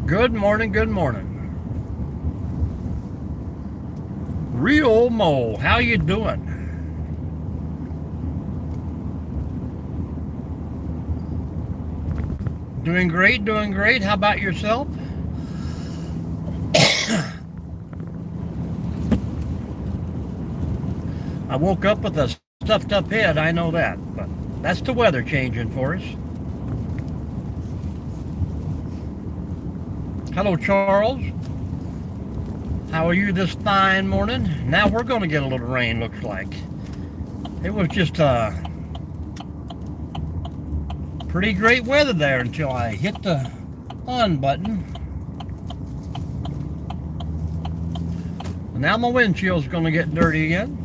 Good morning, good morning. Real Mo, how you doing? Doing great, doing great. How about yourself? I woke up with a stuffed up head, I know that, but that's the weather changing for us. Hello, Charles. How are you this fine morning? Now we're going to get a little rain, looks like. It was just pretty great weather there until I hit the on button. Now my windshield's going to get dirty again.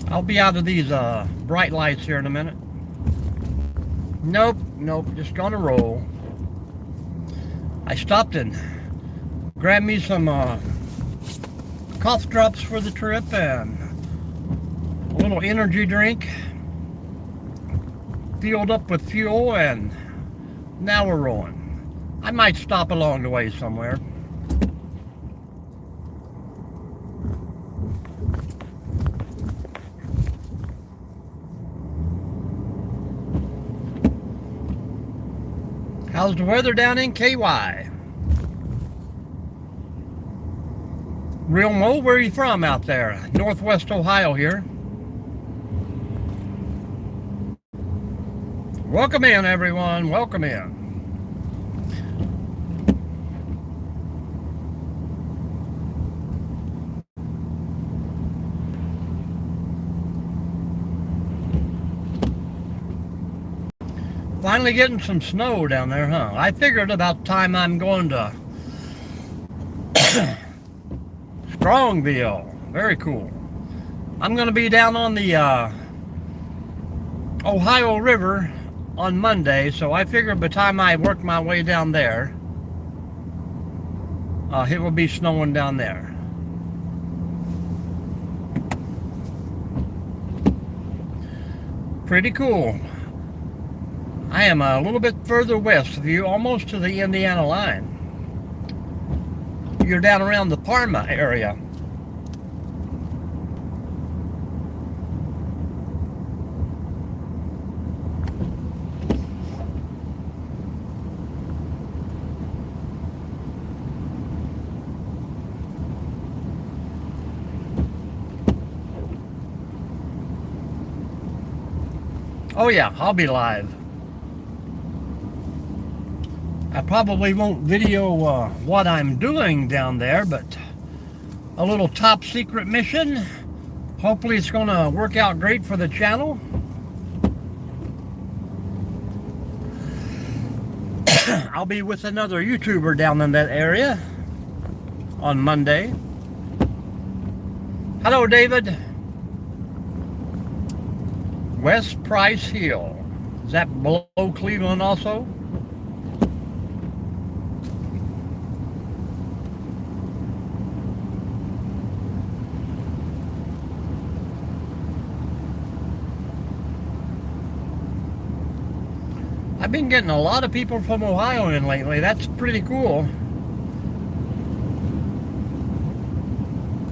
I'll be out of these bright lights here in a minute. Nope, just going to roll. I stopped and grabbed me some cough drops for the trip and a little energy drink. Filled up with fuel, and now we're rolling. I might stop along the way somewhere. How's the weather down in KY? Real Mo, where are you from out there? Northwest Ohio here. Welcome in, everyone. Welcome in. Finally getting some snow down there, huh? I figured about time I'm going to Strongville. Very cool. I'm going to be down on the Ohio River on Monday, so I figured by the time I work my way down there, it will be snowing down there. Pretty cool. I am a little bit further west of you, almost to the Indiana line. You're down around the Parma area. Oh yeah, I'll be live. I probably won't video what I'm doing down there, but a little top secret mission. Hopefully it's going to work out great for the channel. I'll be with another YouTuber down in that area on Monday. Hello, David. West Price Hill. Is that below Cleveland also? I've been getting a lot of people from Ohio in lately. That's pretty cool.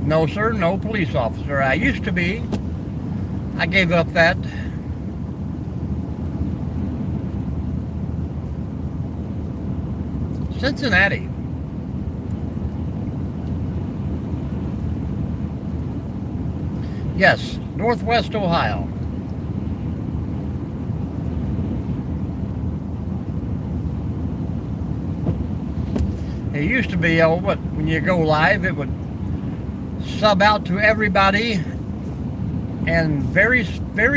No, sir, no police officer. I used to be. I gave up that. Cincinnati. Yes, Northwest Ohio. It used to be, when you go live, it would sub out to everybody, and very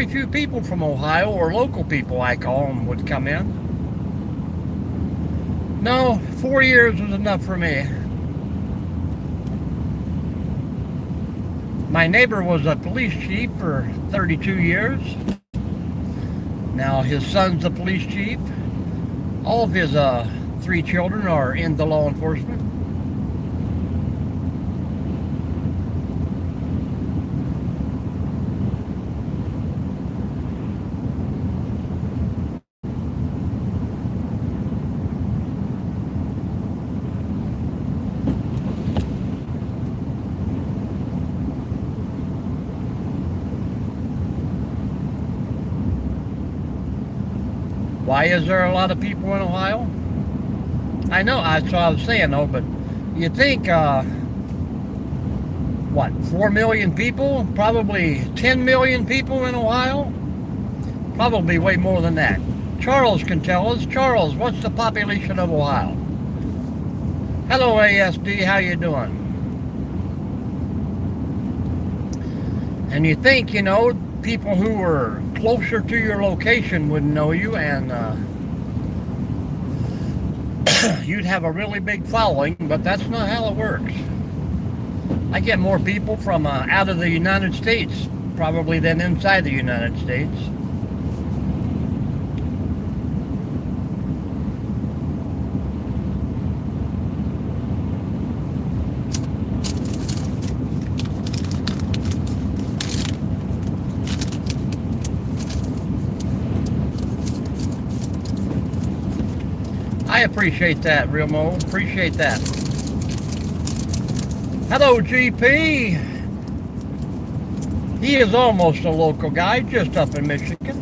few people from Ohio, or local people I call them, would come in. No, 4 years was enough for me. My neighbor was a police chief for 32 years. Now his son's a police chief. All of his 3 children are in the law enforcement. Why is there a lot of people in Ohio? I know, that's what I was saying though, but you think, what, 4 million people? Probably 10 million people in Ohio? Probably way more than that. Charles can tell us. Charles, what's the population of Ohio? Hello, ASD, how you doing? And you think, you know, people who were closer to your location would know you, and you'd have a really big following, but that's not how it works. I get more people from out of the United States probably than inside the United States. I appreciate that, Real Mo. Appreciate that. Hello, GP. He is almost a local guy, just up in Michigan.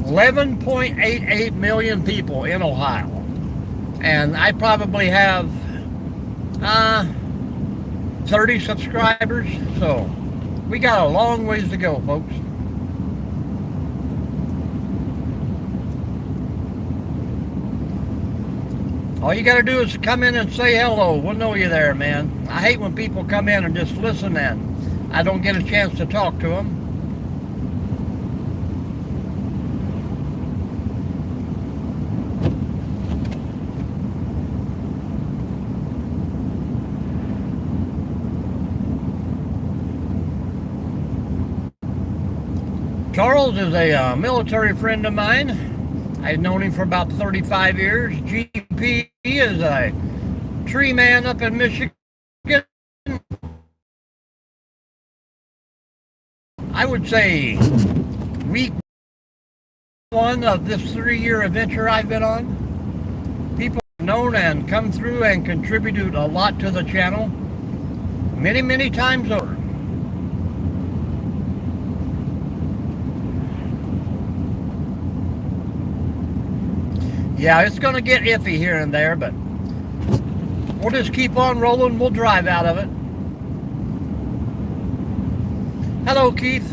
11.88 million people in Ohio. And I probably have 30 subscribers. So we got a long ways to go, folks. All you got to do is come in and say hello. We'll know you there, man. I hate when people come in and just listen and I don't get a chance to talk to them. Charles is a military friend of mine. I've known him for about 35 years. GP is a tree man up in Michigan. I would say week one of this 3-year adventure I've been on. People have known and come through and contributed a lot to the channel many, many times over. Yeah, it's going to get iffy here and there, but we'll just keep on rolling. We'll drive out of it. Hello, Keith.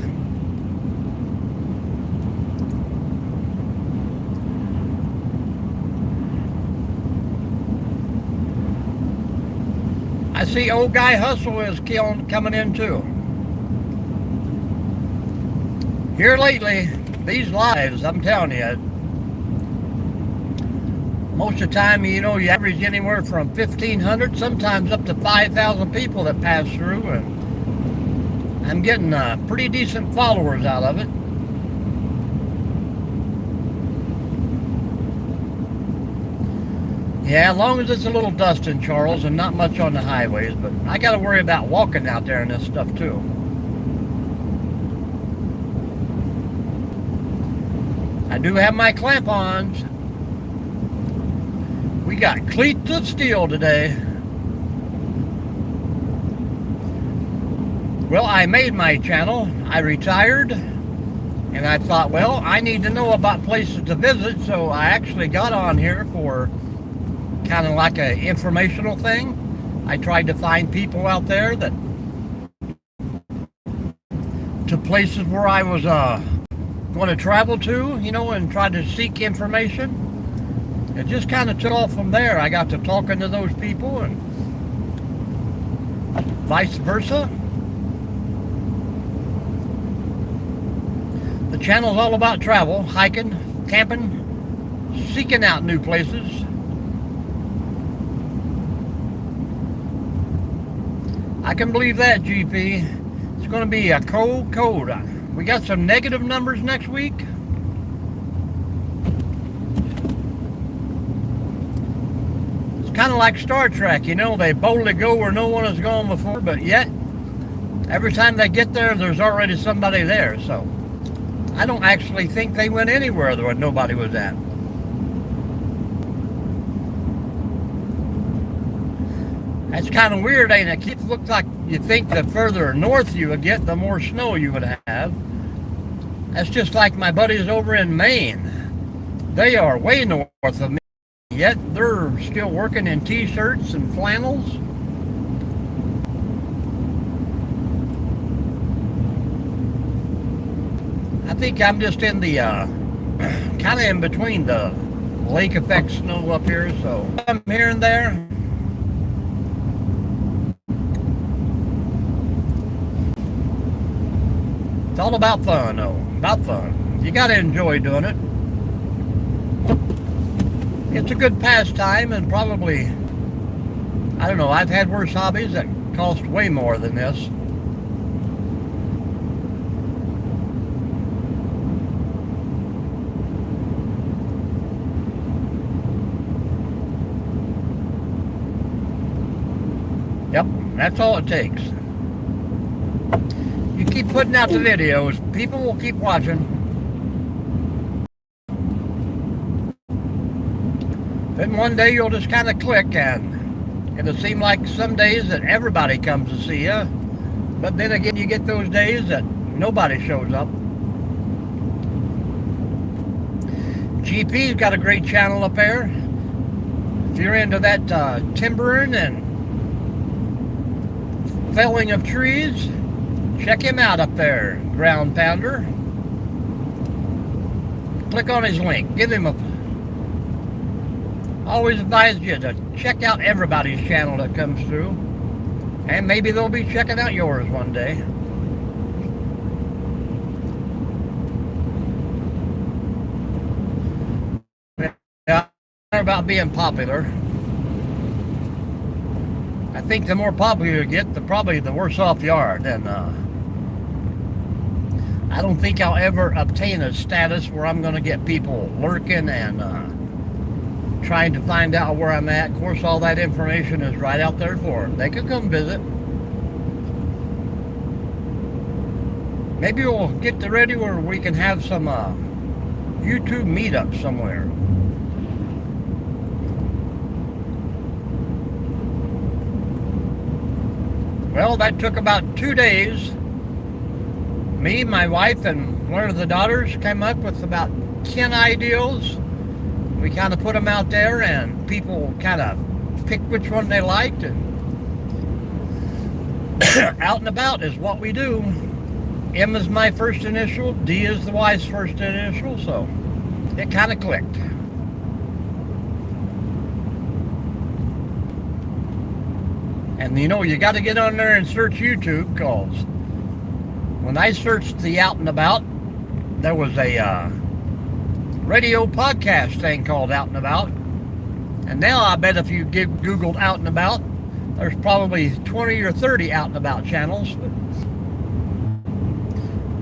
I see Old Guy Hustle is coming in too. Here lately, these lives, I'm telling you, most of the time, you know, you average anywhere from 1,500, sometimes up to 5,000 people that pass through, and I'm getting pretty decent followers out of it. Yeah, as long as it's a little dust in Charles and not much on the highways, but I got to worry about walking out there and this stuff too. I do have my clamp-ons. We got cleats of steel today. Well, I made my channel. I retired. And I thought, well, I need to know about places to visit. So I actually got on here for kind of like an informational thing. I tried to find people out there that to places where I was going to travel to, you know, and try to seek information. It just kind of took off from there. I got to talking to those people and vice versa. The channel's all about travel, hiking, camping, seeking out new places. I can believe that, GP. It's going to be a cold. We got some negative numbers next week. Kind of like Star Trek, you know, they boldly go where no one has gone before, but yet every time they get there, there's already somebody there. So I don't actually think they went anywhere where nobody was at. That's kind of weird, ain't it? It looks like you think the further north you would get, the more snow you would have. That's just like my buddies over in Maine. They are way north of me, yet they're still working in t-shirts and flannels. I think I'm just in the kind of in between the lake effect snow up here, so I'm here and there. It's all about fun, though. About fun. You got to enjoy doing it. It's a good pastime, and probably, I don't know, I've had worse hobbies that cost way more than this. Yep, that's all it takes. You keep putting out the videos, people will keep watching. Then one day you'll just kind of click, and it'll seem like some days that everybody comes to see you, but then again you get those days that nobody shows up. GP's got a great channel up there. If you're into that timbering and felling of trees, check him out up there, Ground Pounder. Click on his link. Give him a... Always advise you to check out everybody's channel that comes through. And maybe they'll be checking out yours one day. Yeah, about being popular. I think the more popular you get, probably the worse off you are. And I don't think I'll ever obtain a status where I'm going to get people lurking and trying to find out where I'm at. Of course, all that information is right out there for them. They could come visit. Maybe we'll get ready where we can have some YouTube meetups somewhere. Well, that took about 2 days. Me, my wife, and one of the daughters came up with about 10 ideals. We kind of put them out there, and people kind of picked which one they liked. And out and about is what we do. M is my first initial, D is the wife's first initial, so it kind of clicked. And you know, you got to get on there and search YouTube, because when I searched the Out and About, there was a radio podcast thing called Out and About. And now I bet if you Googled Out and About, there's probably 20 or 30 Out and About channels. But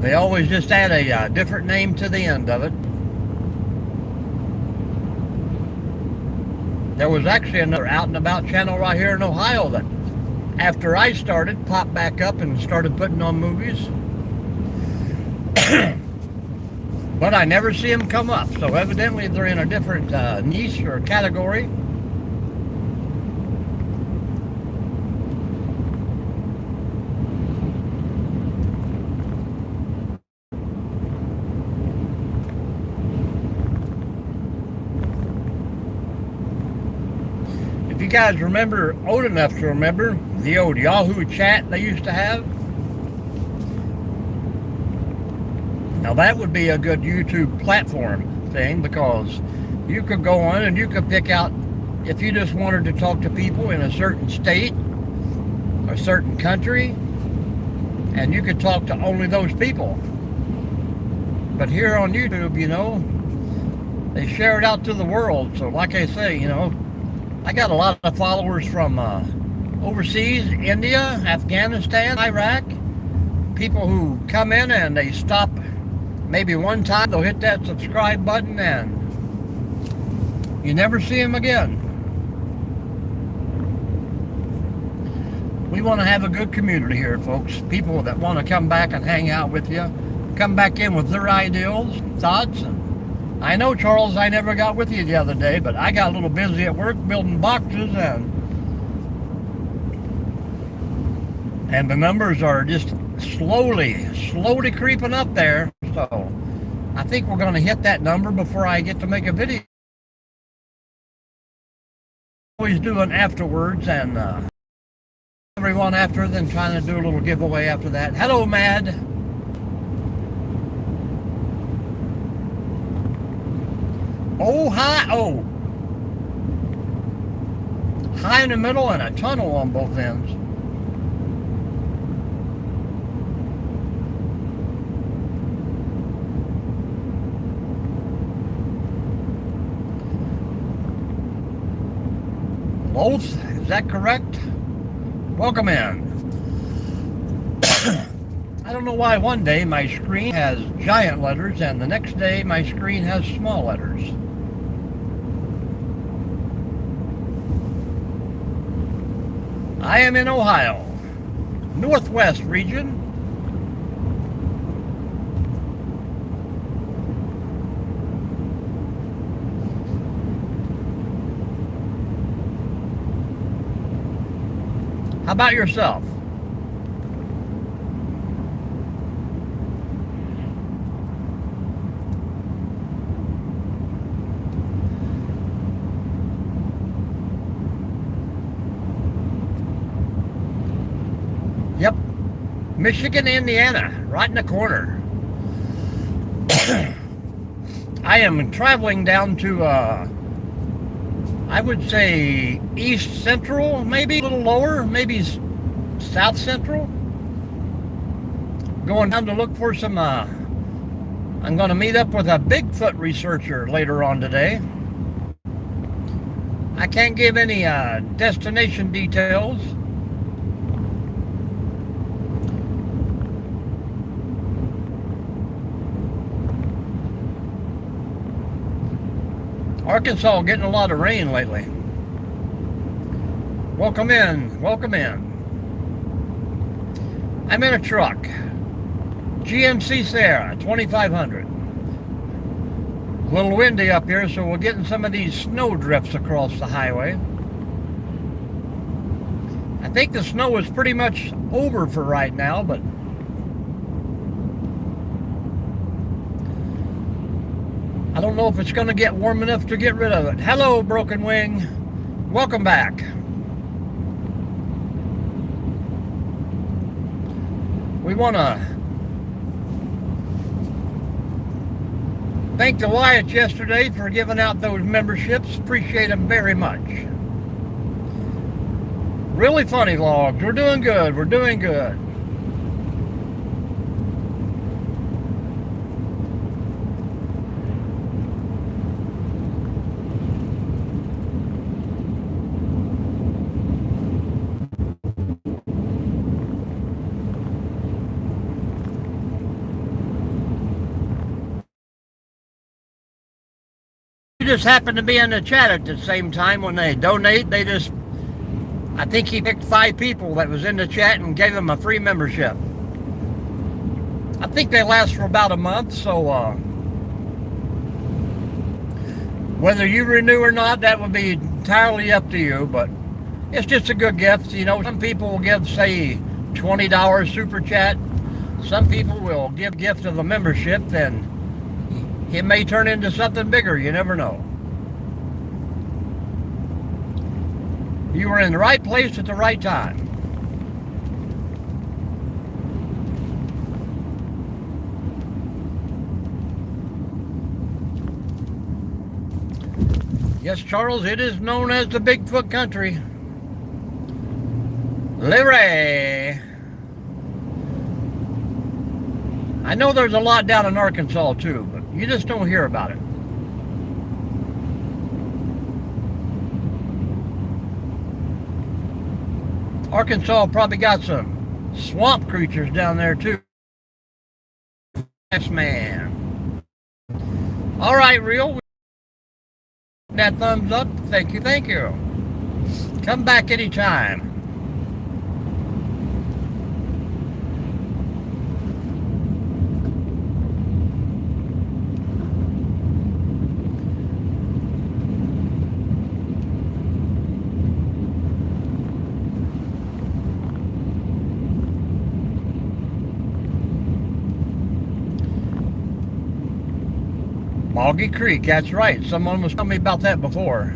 they always just add a different name to the end of it. There was actually another Out and About channel right here in Ohio that, after I started, popped back up and started putting on movies. But I never see them come up, so evidently they're in a different niche or category. If you guys remember, old enough to remember, the old Yahoo chat they used to have. Now that would be a good YouTube platform thing, because you could go on and you could pick out, if you just wanted to talk to people in a certain state, a certain country, and you could talk to only those people. But here on YouTube, you know, they share it out to the world. So like I say, you know, I got a lot of followers from overseas, India, Afghanistan, Iraq. People who come in and they stop maybe one time, they'll hit that subscribe button and you never see them again. We want to have a good community here, folks. People that want to come back and hang out with you, come back in with their ideals, thoughts. And I know, Charles, I never got with you the other day, but I got a little busy at work building boxes, and the numbers are just slowly creeping up there. So So I think we're going to hit that number before I get to make a video. Always doing afterwards, and everyone after, then trying to do a little giveaway after that. Hello, Mad. Oh, hi. Oh. High in the middle and a tunnel on both ends. Both? Is that correct? Welcome in. I don't know why one day my screen has giant letters and the next day my screen has small letters. I am in Ohio, Northwest region. How about yourself? Yep, Michigan, Indiana, right in the corner. I am traveling down to, I would say east central, maybe a little lower, maybe south central. Going down to look for some, I'm going to meet up with a Bigfoot researcher later on today. I can't give any destination details. Arkansas getting a lot of rain lately. Welcome in, welcome in. I'm in a truck. GMC Sierra, 2500. A little windy up here, so we're getting some of these snow drifts across the highway. I think the snow is pretty much over for right now, but I don't know if it's going to get warm enough to get rid of it. Hello, Broken Wing. Welcome back. We want to thank the Wyatts yesterday for giving out those memberships. Appreciate them very much. Really funny logs. We're doing good. We're doing good. Just happened to be in the chat at the same time. When they donate, they just, I think he picked 5 people that was in the chat and gave them a free membership. I think they last for about a month, so whether you renew or not, that would be entirely up to you, but it's just a good gift. You know, some people will give, say, $20 super chat. Some people will give gift of a membership, and it may turn into something bigger. You never know. You were in the right place at the right time. Yes, Charles, it is known as the Bigfoot country. Larry. I know there's a lot down in Arkansas too, but you just don't hear about it. Arkansas probably got some swamp creatures down there too. Yes, man. All right, Real. That thumbs up. Thank you, thank you. Come back anytime. Boggy Creek, that's right. Someone was telling me about that before.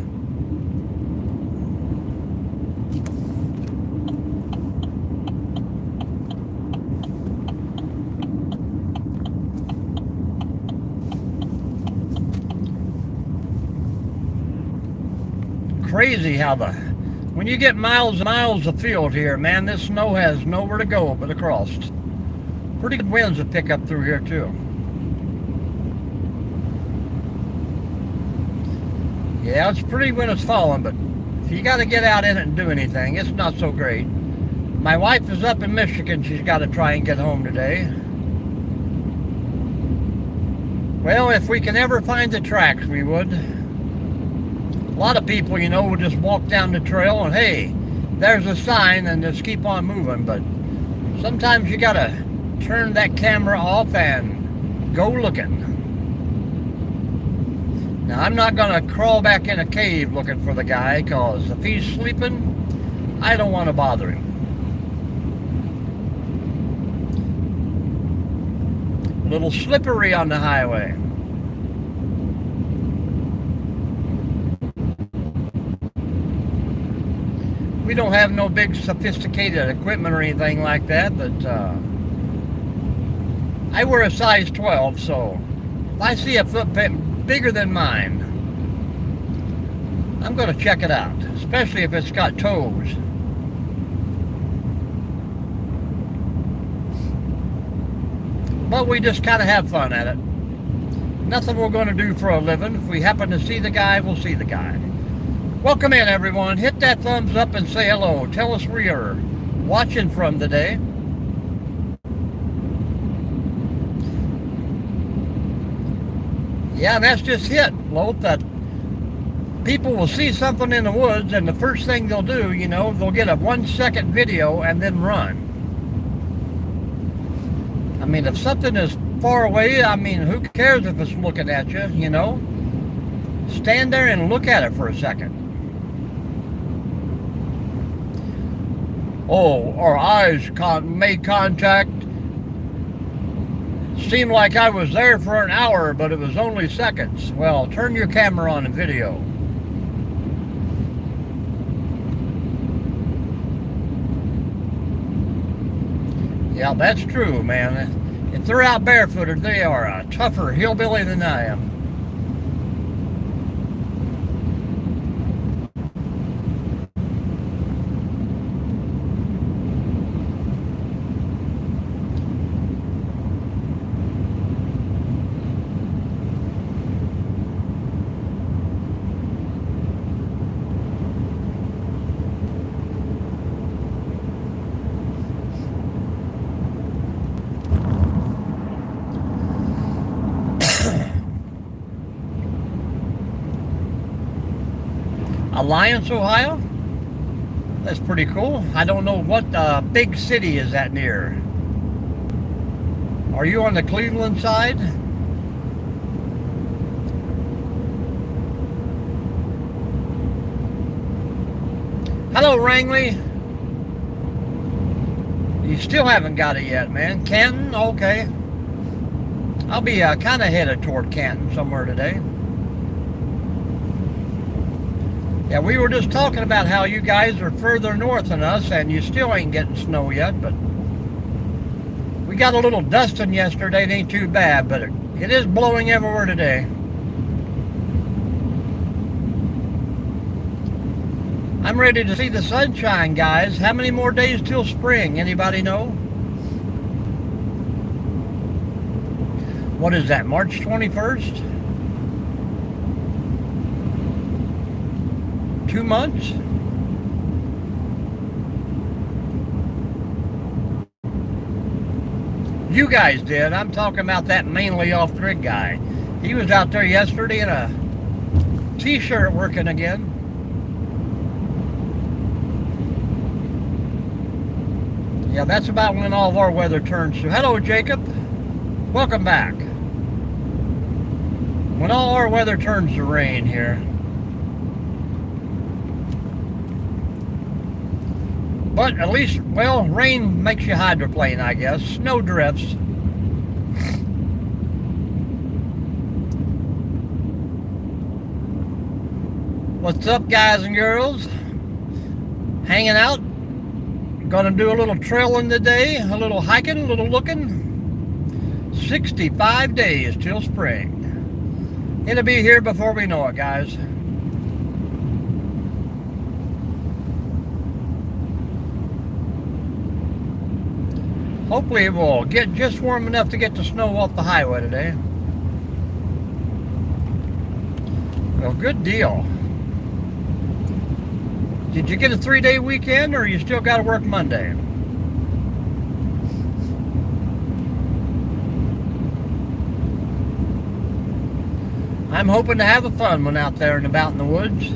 Crazy how when you get miles and miles of field here, man, this snow has nowhere to go but across. Pretty good winds to pick up through here too. Yeah, it's pretty when it's falling, but if you got to get out in it and do anything, it's not so great. My wife is up in Michigan. She's got to try and get home today. Well, if we can ever find the tracks, we would. A lot of people, you know, will just walk down the trail and, hey, there's a sign, and just keep on moving. But sometimes you got to turn that camera off and go looking. Now, I'm not going to crawl back in a cave looking for the guy, because if he's sleeping, I don't want to bother him. A little slippery on the highway. We don't have no big sophisticated equipment or anything like that, but I wear a size 12, so if I see a footprint bigger than mine, I'm going to check it out, especially if it's got toes. But we just kind of have fun at it. Nothing we're going to do for a living. If we happen to see the guy, we'll see the guy. Welcome in, everyone. Hit that thumbs up and say hello. Tell us where you're watching from today. Yeah, and that's just it, Loth, that people will see something in the woods, and the first thing they'll do, you know, they'll get a 1-second video and then run. I mean, if something is far away, I mean, who cares if it's looking at you, you know? Stand there and look at it for a second. Oh, our eyes made contact. Seemed like I was there for an hour, but it was only seconds. Well, turn your camera on and video. Yeah, that's true, man. If they're out barefooted, they are a tougher hillbilly than I am. Alliance, Ohio? That's pretty cool. I don't know what big city is that near. Are you on the Cleveland side? Hello, Rangley. You still haven't got it yet, man. Canton? Okay. I'll be kind of headed toward Canton somewhere today. Yeah, we were just talking about how you guys are further north than us, and you still ain't getting snow yet, but we got a little dusting yesterday. It ain't too bad, but it is blowing everywhere today. I'm ready to see the sunshine, guys. How many more days till spring? Anybody know? What is that, March 21st? 2 months? You guys did. I'm talking about that mainly off-grid guy. He was out there yesterday in a t-shirt working again. Yeah, that's about when all of our weather turns to. Hello, Jacob. Welcome back. When all our weather turns to rain here. But at least, well, rain makes you hydroplane, I guess. Snow drifts. What's up, guys and girls? Hanging out. Gonna do a little trailing today, a little hiking, a little looking. 65 days till spring. It'll be here before we know it, guys. Hopefully it will get just warm enough to get the snow off the highway today. Well, good deal. Did you get a 3-day weekend, or you still got to work Monday? I'm hoping to have a fun one out there and about in the woods.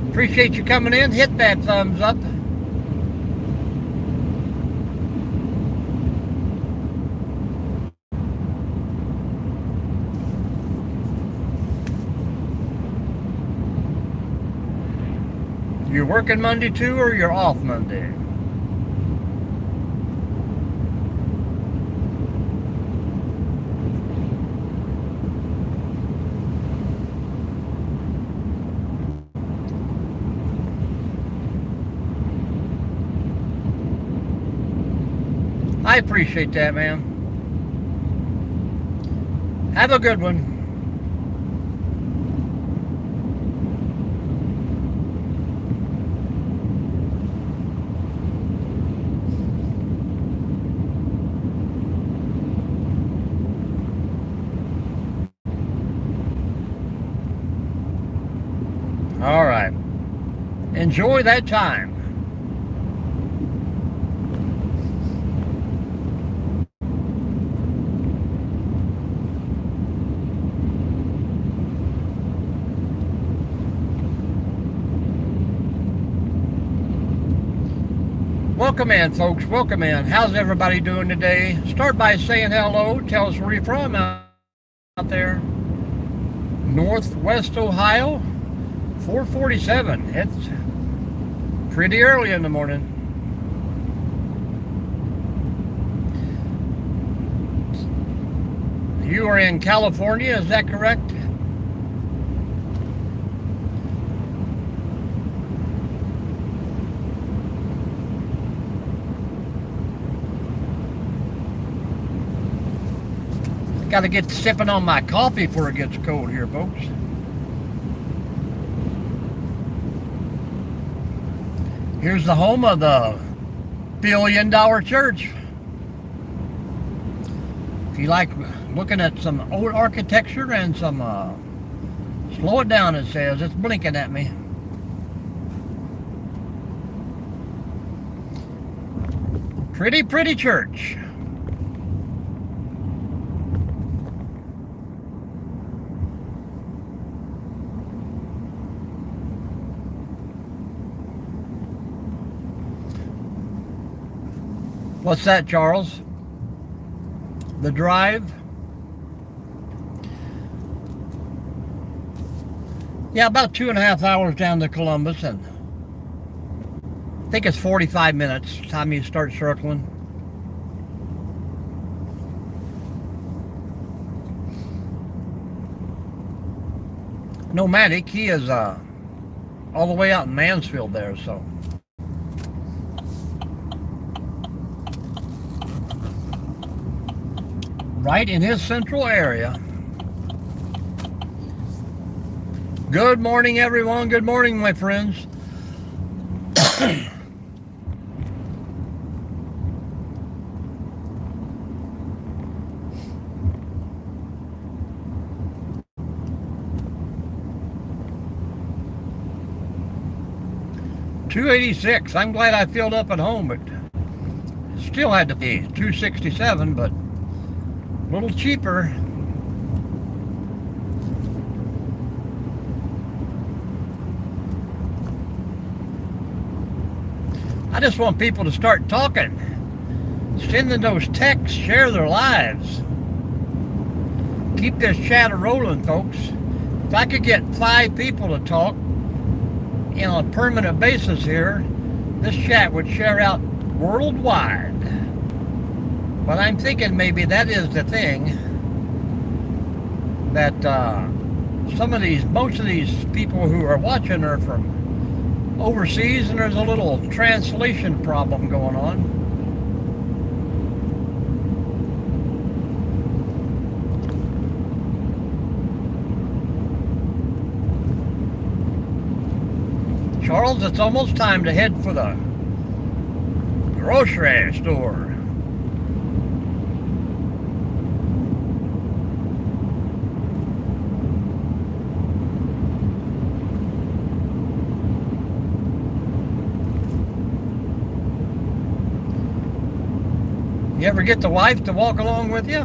Appreciate you coming in. Hit that thumbs up. You're working Monday too, or you're off Monday? I appreciate that, man. Have a good one. All right. Enjoy that time. Welcome in, folks. Welcome in. How's everybody doing today? Start by saying hello. Tell us where you're from out there. Northwest Ohio. 4:47. It's pretty early in the morning. You are in California, is that correct? Got to get sipping on my coffee before it gets cold here, folks. Here's the home of the $1 billion church. If you like looking at some old architecture and some, slow it down, it says. It's blinking at me. Pretty church. What's that, Charles? The drive? Yeah, about 2.5 hours down to Columbus, and I think it's 45 minutes time you start circling. Nomadic, he is all the way out in Mansfield there, so. Right in his central area. Good morning, everyone. Good morning, my friends. $286. I'm glad I filled up at home, but still had to be $267, but a little cheaper. I just want people to start talking, sending those texts, share their lives. Keep this chatter rolling, folks. If I could get 5 people to talk on a permanent basis here, this chat would share out worldwide. But I'm thinking maybe that is the thing that most of these people who are watching are from overseas, and there's a little translation problem going on. Charles, it's almost time to head for the grocery store. You ever get the wife to walk along with you?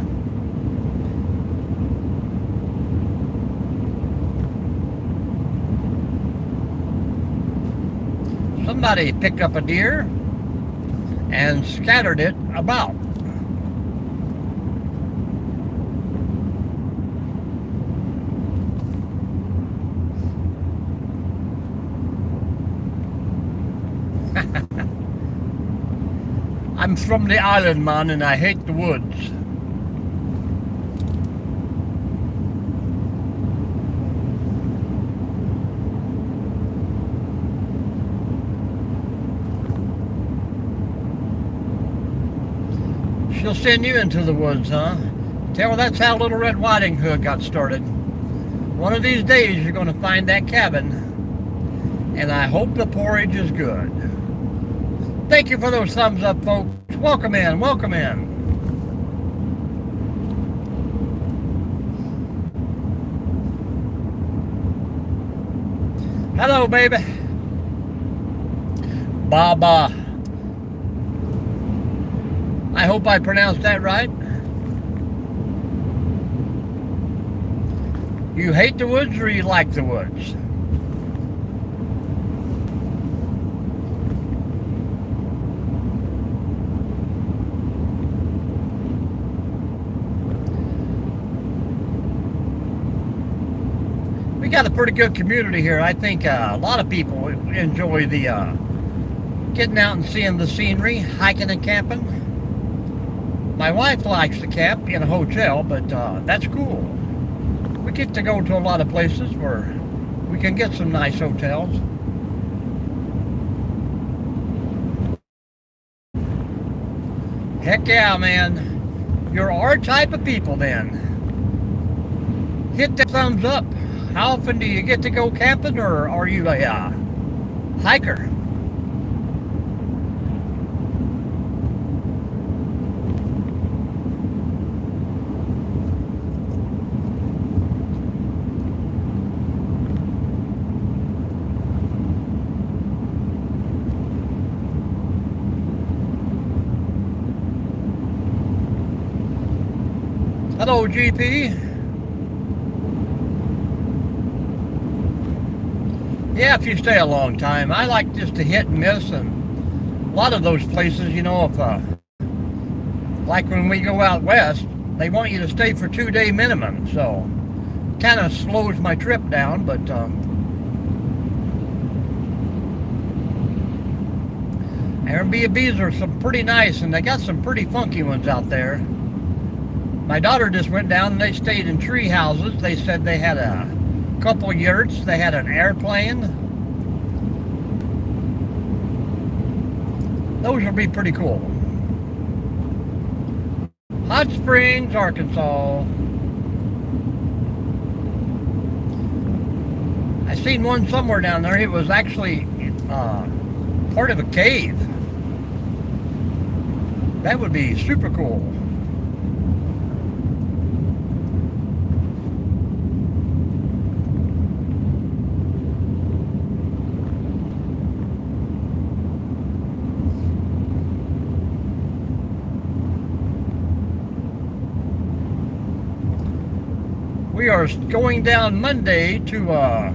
Somebody picked up a deer and scattered it about. I'm from the island, man, and I hate the woods. She'll send you into the woods, huh? Tell her that's how Little Red Riding Hood got started. One of these days you're going to find that cabin, and I hope the porridge is good. Thank you for those thumbs up, folks. Welcome in, welcome in. Hello, baby. Baba. I hope I pronounced that right. You hate the woods or you like the woods? We got a pretty good community here. I think a lot of people enjoy the getting out and seeing the scenery, hiking and camping. My wife likes to camp in a hotel, but that's cool. We get to go to a lot of places where we can get some nice hotels. Heck yeah, man. You're our type of people then. Hit that thumbs up. How often do you get to go camping, or are you a hiker? Hello, GP. Yeah, if you stay a long time. I like just to hit and miss, and a lot of those places, you know, if like when we go out west, they want you to stay for 2-day minimum, so kind of slows my trip down, but Airbnbs are some pretty nice, and they got some pretty funky ones out there. My daughter just went down and they stayed in tree houses. They said they had a couple yurts, they had an airplane. Those will be pretty cool. Hot Springs, Arkansas. I seen one somewhere down there. It was actually part of a cave. That would be super cool. We are going down Monday to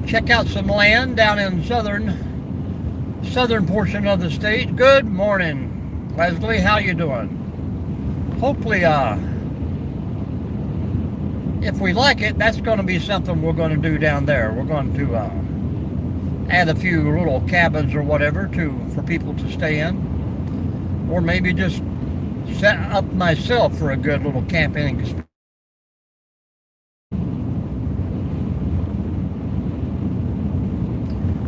check out some land down in southern portion of the state. Good morning, Leslie. How you doing? Hopefully, if we like it, that's going to be something we're going to do down there. We're going to add a few little cabins or whatever for people to stay in, or maybe just set up myself for a good little camping experience.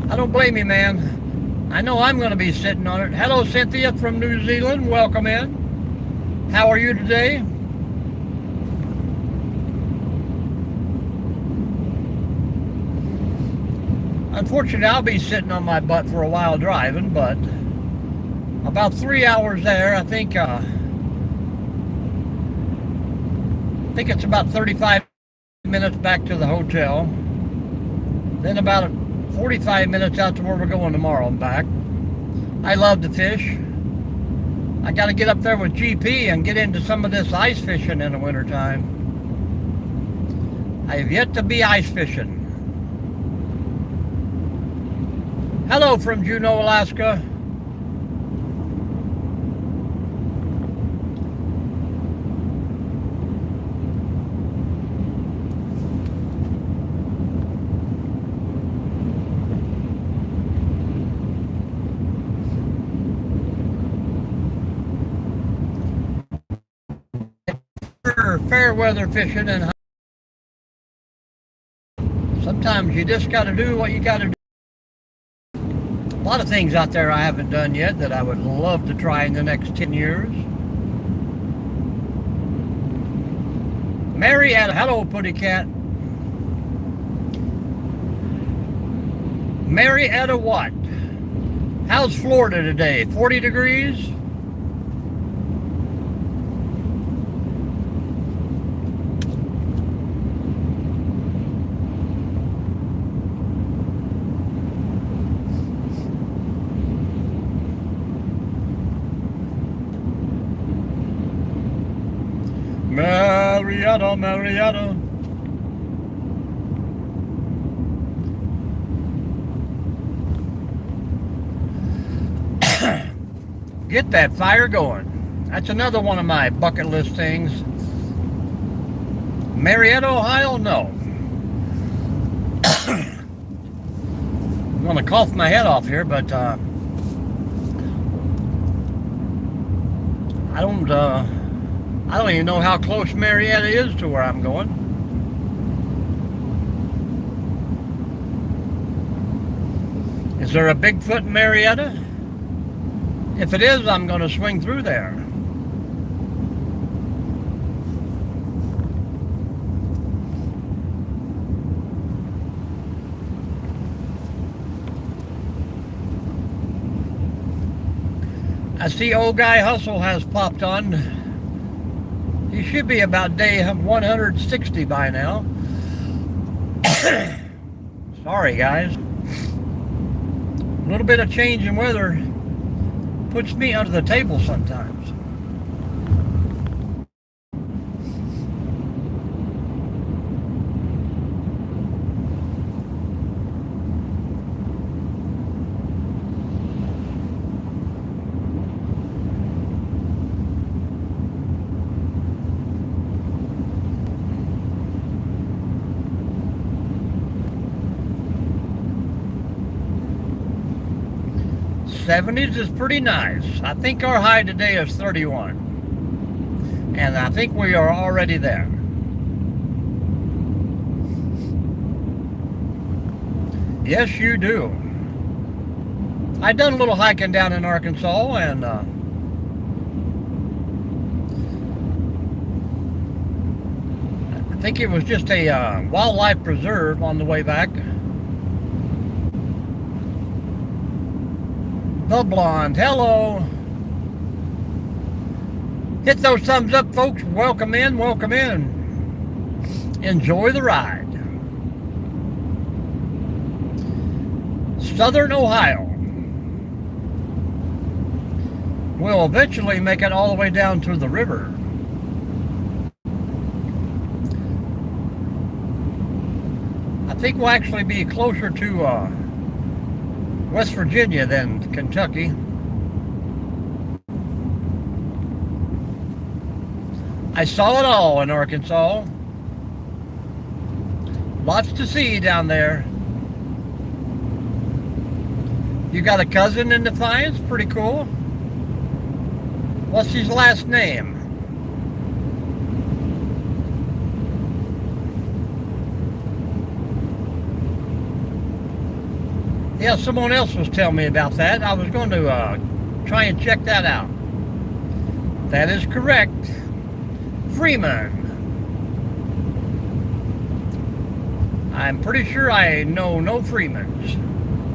I don't blame you, man. I know I'm going to be sitting on it. Hello, Cynthia from New Zealand. Welcome in. How are you today? Unfortunately, I'll be sitting on my butt for a while driving, but about 3 hours there. I think it's about 35 minutes back to the hotel. Then about 45 minutes out to where we're going tomorrow and back. I love to fish. I got to get up there with GP and get into some of this ice fishing in the wintertime. I have yet to be ice fishing. Hello from Juneau, Alaska. Fair weather fishing, and sometimes you just got to do what you got to do. A lot of things out there I haven't done yet that I would love to try in the next 10 years. Marietta, hello, Putty Cat. Marietta, what? How's Florida today? 40 degrees? Marietta, Marietta. Get that fire going. That's another one of my bucket list things. Marietta, Ohio? No. I'm going to cough my head off here, but I don't even know how close Marietta is to where I'm going. Is there a Bigfoot in Marietta? If it is, I'm going to swing through there. I see Old Guy Hustle has popped on. He should be about day 160 by now. Sorry, guys. A little bit of change in weather puts me under the table sometimes. '70s is pretty nice. I think our high today is 31. And I think we are already there. Yes, you do. I done a little hiking down in Arkansas, and I think it was just a wildlife preserve on the way back. The Blonde, hello. Hit those thumbs up, folks. Welcome in, welcome in. Enjoy the ride. Southern Ohio. We'll eventually make it all the way down to the river. I think we'll actually be closer to West Virginia than Kentucky. I saw it all in Arkansas. Lots to see down there. You got a cousin in Defiance? Pretty cool. What's his last name? Yeah, someone else was telling me about that. I was going to try and check that out. That is correct. Freeman. I'm pretty sure I know no Freemans,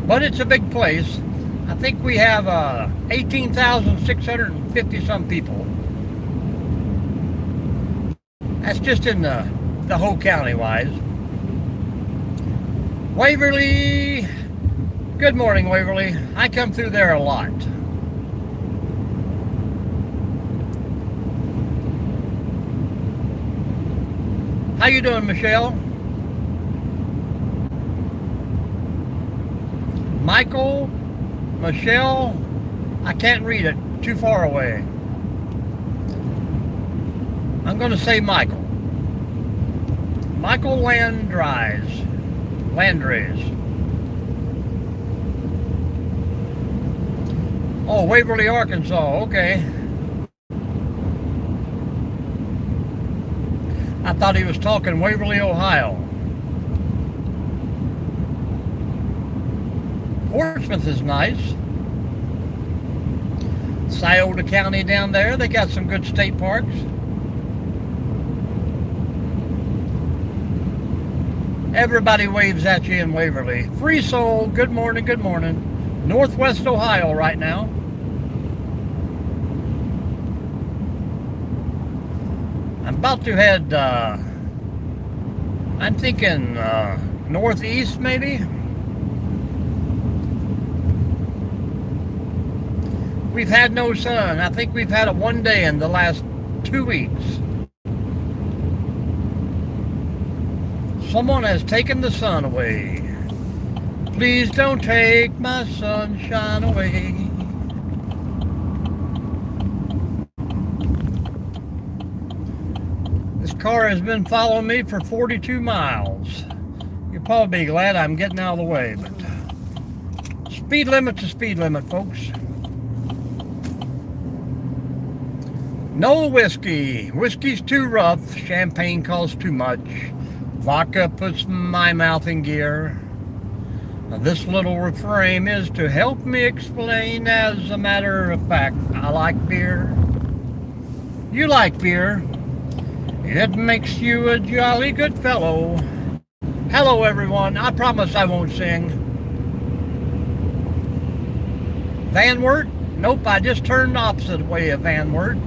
but it's a big place. I think we have 18,650 some people. That's just in the whole county wise. Waverly. Good morning, Waverly. I come through there a lot. How you doing, Michelle? Michael, Michelle, I can't read it, too far away. I'm going to say Michael. Michael Landrays. Oh, Waverly, Arkansas, okay. I thought he was talking Waverly, Ohio. Portsmouth is nice. Scioto County down there, they got some good state parks. Everybody waves at you in Waverly. Free Soul, good morning, good morning. Northwest Ohio right now. I'm about to head, I'm thinking northeast maybe. We've had no sun. I think we've had it one day in the last 2 weeks. Someone has taken the sun away. Please don't take my sunshine away. This car has been following me for 42 miles. You'll probably be glad I'm getting out of the way, but speed limit's a speed limit, folks. No whiskey. Whiskey's too rough. Champagne costs too much. Vodka puts my mouth in gear. Now, this little refrain is to help me explain. As a matter of fact, I like beer. You like beer. It makes you a jolly good fellow. Hello, everyone. I promise I won't sing. Van Wert? Nope, I just turned the opposite way of Van Wert.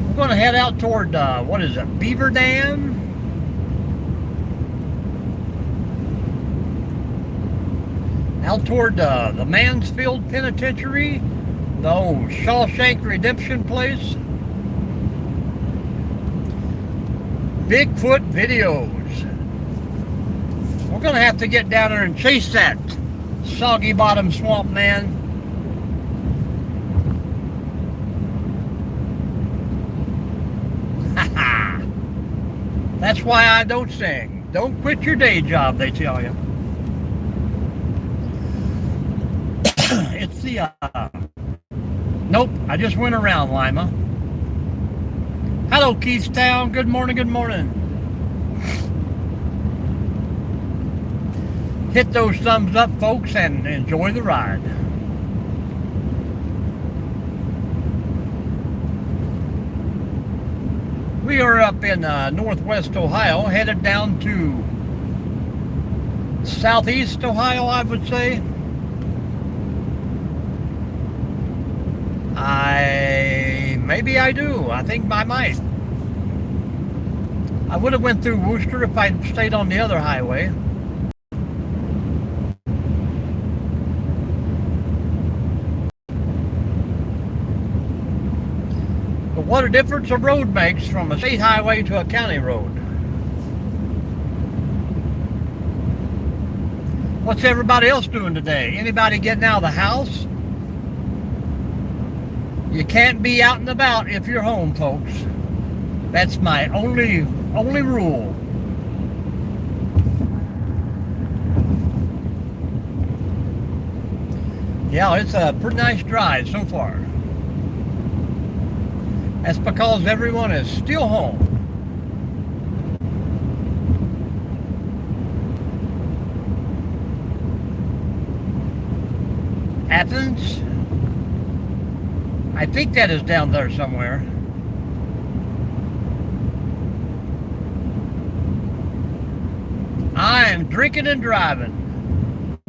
We're going to head out toward, what is it, Beaver Dam? Out toward the Mansfield Penitentiary, the old Shawshank Redemption place. Bigfoot videos. We're going to have to get down there and chase that soggy bottom swamp man. That's why I don't sing. Don't quit your day job, they tell you. It's the, nope, I just went around Lima. Hello, Keithstown. Good morning, good morning. Hit those thumbs up, folks, and enjoy the ride. We are up in northwest Ohio, headed down to southeast Ohio, I would say. Maybe I do. I think I might. I would have went through Worcester if I'd stayed on the other highway. But what a difference a road makes from a state highway to a county road. What's everybody else doing today? Anybody getting out of the house? You can't be out and about if you're home, folks. That's my only rule. Yeah, it's a pretty nice drive so far. That's because everyone is still home. Athens. I think that is down there somewhere. I am drinking and driving.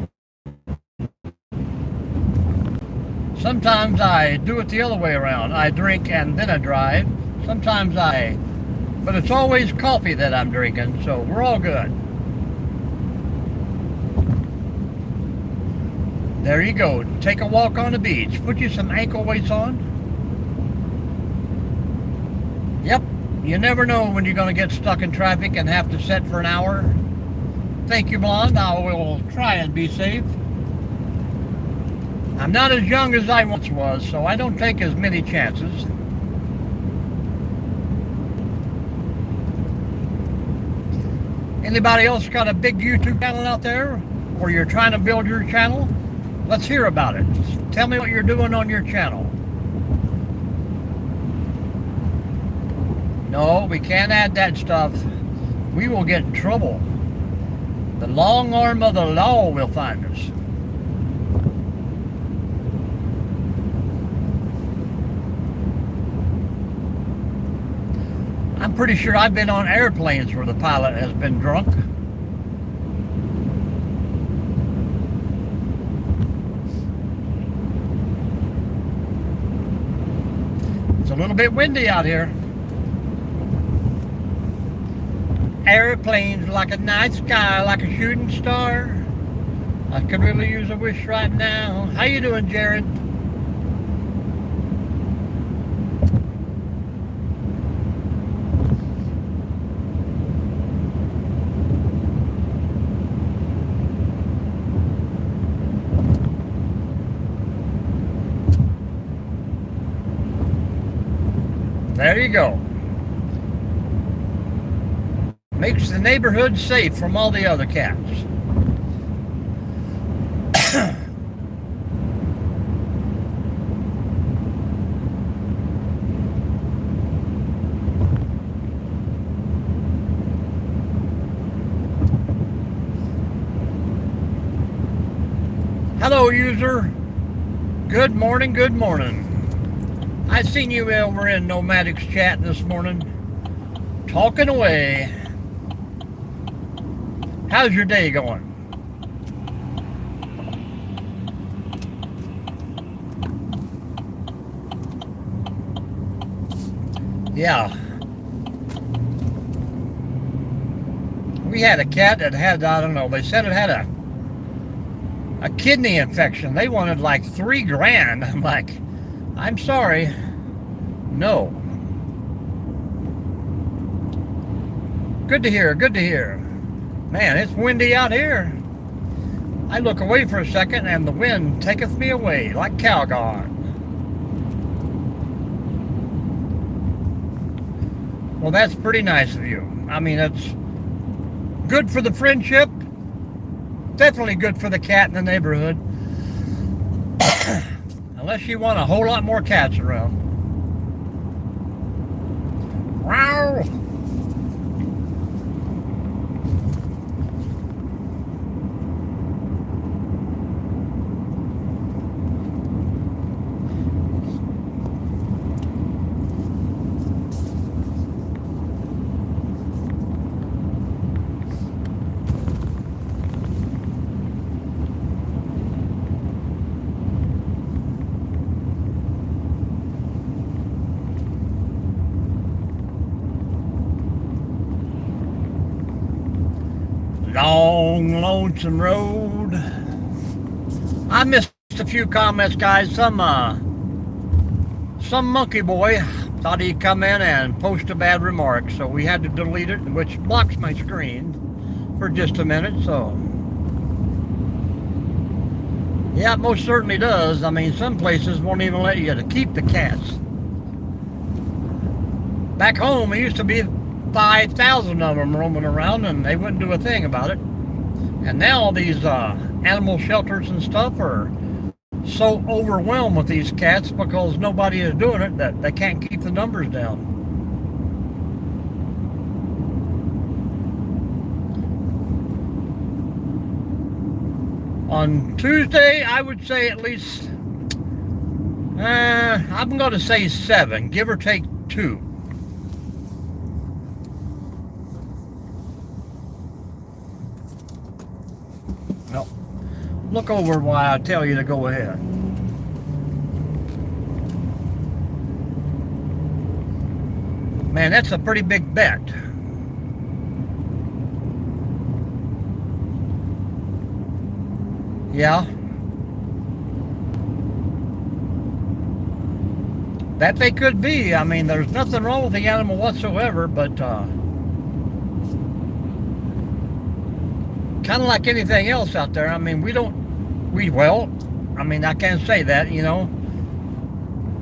Sometimes I do it the other way around. I drink and then I drive. Sometimes but it's always coffee that I'm drinking, so we're all good. There you go. Take a walk on the beach. Put you some ankle weights on. Yep. You never know when you're going to get stuck in traffic and have to sit for an hour. Thank you, Blonde. I will try and be safe. I'm not as young as I once was, so I don't take as many chances. Anybody else got a big YouTube channel out there, or you're trying to build your channel? Let's hear about it. Tell me what you're doing on your channel. No, we can't add that stuff. We will get in trouble. The long arm of the law will find us. I'm pretty sure I've been on airplanes where the pilot has been drunk. It's a little bit windy out here. Airplanes like a night sky, like a shooting star. I could really use a wish right now. How you doing, Jared? There you go. Makes the neighborhood safe from all the other cats. Hello, user. Good morning, good morning. I seen you over in Nomadic's chat this morning, talking away. How's your day going? Yeah. We had a cat that had, I don't know, they said it had a kidney infection. They wanted like $3,000. I'm like, I'm sorry. No. Good to hear, good to hear. Man, it's windy out here. I look away for a second and the wind taketh me away like Calgon. Well, that's pretty nice of you. I mean, it's good for the friendship. Definitely good for the cat in the neighborhood. Unless you want a whole lot more cats around. Wow. Long, lonesome road. I missed a few comments, guys. Some monkey boy thought he'd come in and post a bad remark, so we had to delete it, which blocks my screen for just a minute. So yeah, it most certainly does. I mean, some places won't even let you to keep the cats. Back home, it used to be 5,000 of them roaming around and they wouldn't do a thing about it. And now these animal shelters and stuff are so overwhelmed with these cats because nobody is doing it that they can't keep the numbers down. On Tuesday, I would say at least, I'm going to say 7, give or take 2. No, look over while I tell you to go ahead. Man, that's a pretty big bet. Yeah. That they could be. I mean, there's nothing wrong with the animal whatsoever, but kind of like anything else out there. I mean, well, I mean, I can't say that, you know.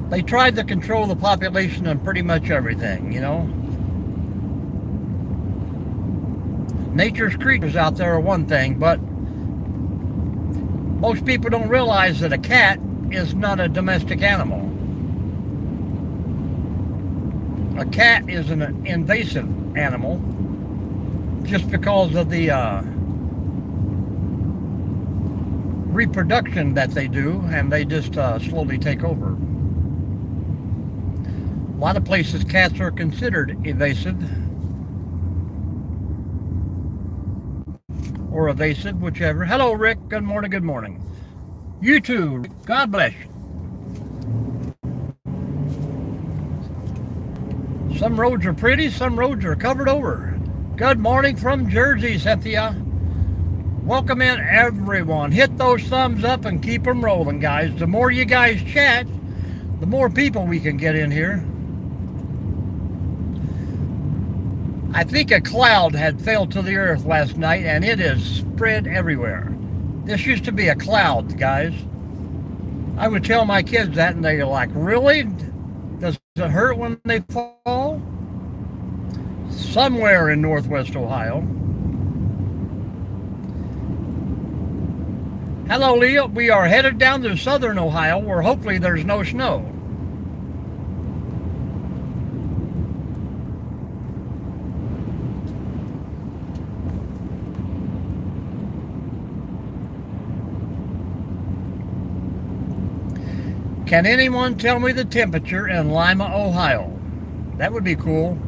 They tried to control the population on pretty much everything, you know. Nature's creatures out there are one thing, but most people don't realize that a cat is not a domestic animal. A cat is an invasive animal just because of the reproduction that they do, and they just slowly take over. A lot of places cats are considered invasive or evasive, whichever. Hello, Rick. Good morning, good morning. You too. God bless you. Some roads are pretty, some roads are covered over. Good morning from Jersey, Cynthia. Welcome in, everyone. Hit those thumbs up and keep them rolling, guys. The more you guys chat, the more people we can get in here. I think a cloud had fell to the earth last night, and it is spread everywhere. This used to be a cloud, guys. I would tell my kids that, and they're like, really? Does it hurt when they fall? Somewhere in northwest Ohio. Hello, Leah. We are headed down to southern Ohio, where hopefully there's no snow. Can anyone tell me the temperature in Lima, Ohio? That would be cool.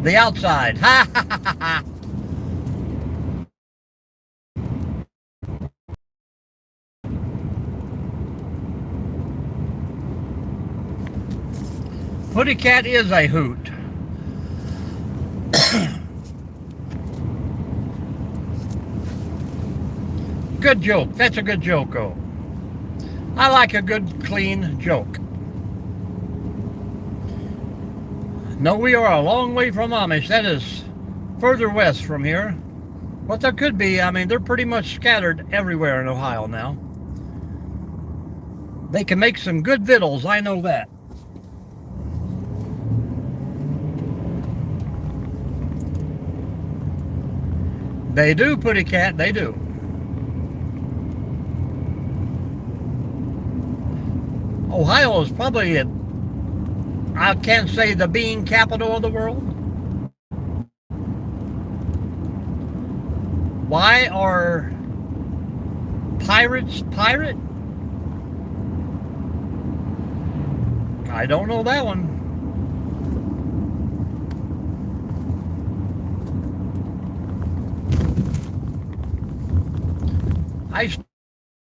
The outside. Ha ha ha ha ha. Putty cat is a hoot. Good joke. That's a good joke, oh. I like a good, clean joke. No, we are a long way from Amish. That is further west from here. But there could be. I mean, they're pretty much scattered everywhere in Ohio now. They can make some good victuals, I know that. They do, Putty Cat, they do. Ohio is probably, I can't say the bean capital of the world. Why are pirates pirate? I don't know that one. I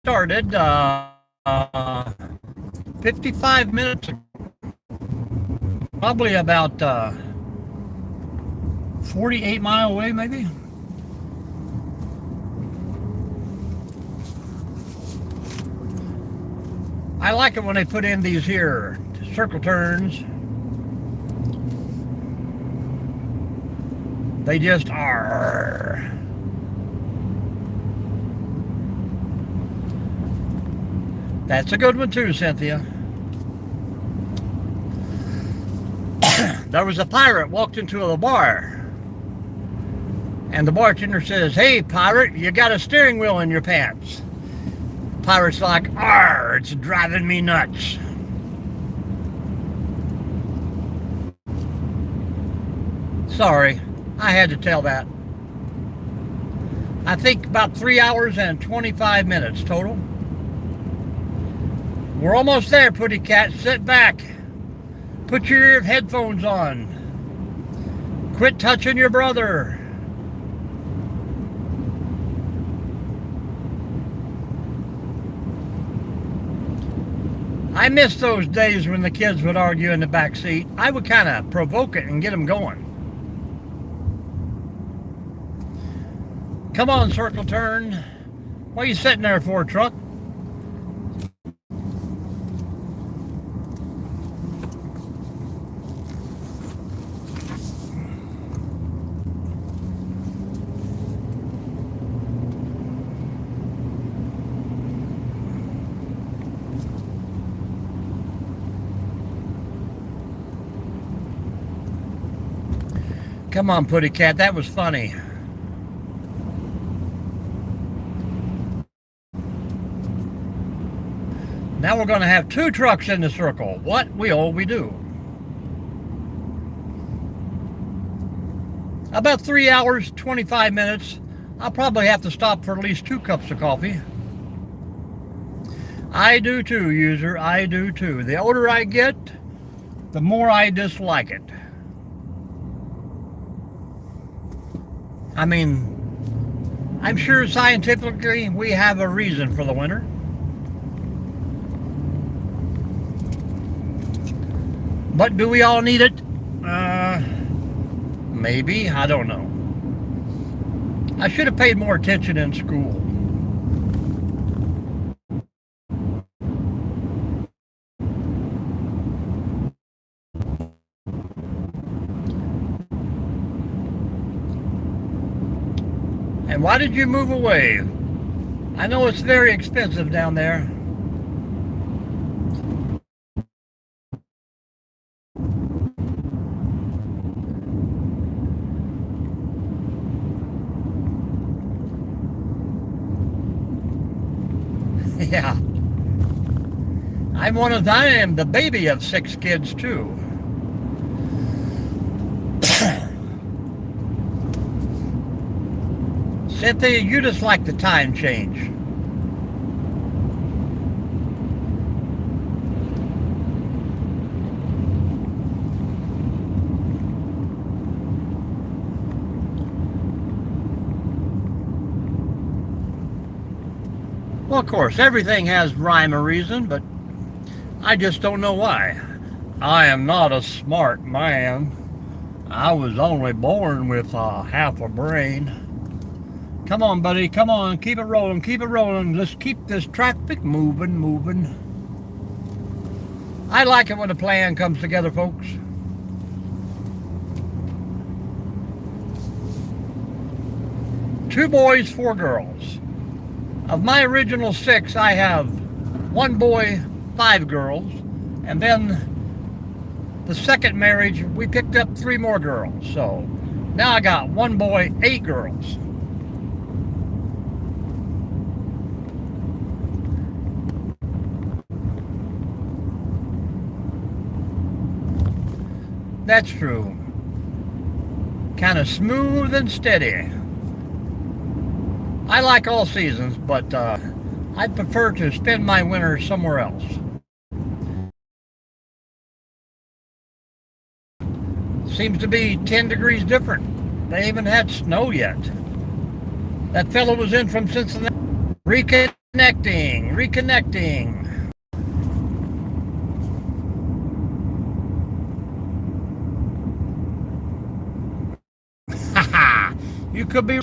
started 55 minutes ago, probably about 48 miles away, maybe. I like it when they put in these here circle turns. They just are. That's a good one too, Cynthia. There was a pirate walked into the bar, and the bartender says, "Hey, pirate, you got a steering wheel in your pants." Pirate's like, "Arr, it's driving me nuts." Sorry, I had to tell that. I think about 3 hours and 25 minutes total. We're almost there, Putty Cat. Sit back. Put your headphones on. Quit touching your brother. I miss those days when the kids would argue in the back seat. I would kind of provoke it and get them going. Come on, circle turn. What are you sitting there for, truck? Come on, Putty Cat, that was funny. Now we're going to have 2 trucks in the circle. What will we do? About 3 hours, 25 minutes. I'll probably have to stop for at least 2 cups of coffee. I do too, user. I do too. The older I get, the more I dislike it. I mean, I'm sure scientifically we have a reason for the winter. But do we all need it? Maybe. I don't know. I should have paid more attention in school. And why did you move away? I know it's very expensive down there. Yeah. I am the baby of 6 kids too. Cynthia, you just like the time change. Well, of course, everything has rhyme or reason, but I just don't know why. I am not a smart man. I was only born with half a brain. Come on, buddy, come on, keep it rolling, keep it rolling. Let's keep this traffic moving. I like it when a plan comes together, folks. Two boys, 4 girls. Of my original 6, I have 1 boy, 5 girls, and then the second marriage, we picked up 3 more girls. So now I got 1 boy, 8 girls. That's true. Kind of smooth and steady. I like all seasons, but I'd prefer to spend my winter somewhere else. Seems to be 10 degrees different. They haven't had snow yet. That fellow was in from Cincinnati. Reconnecting. Haha. You could be...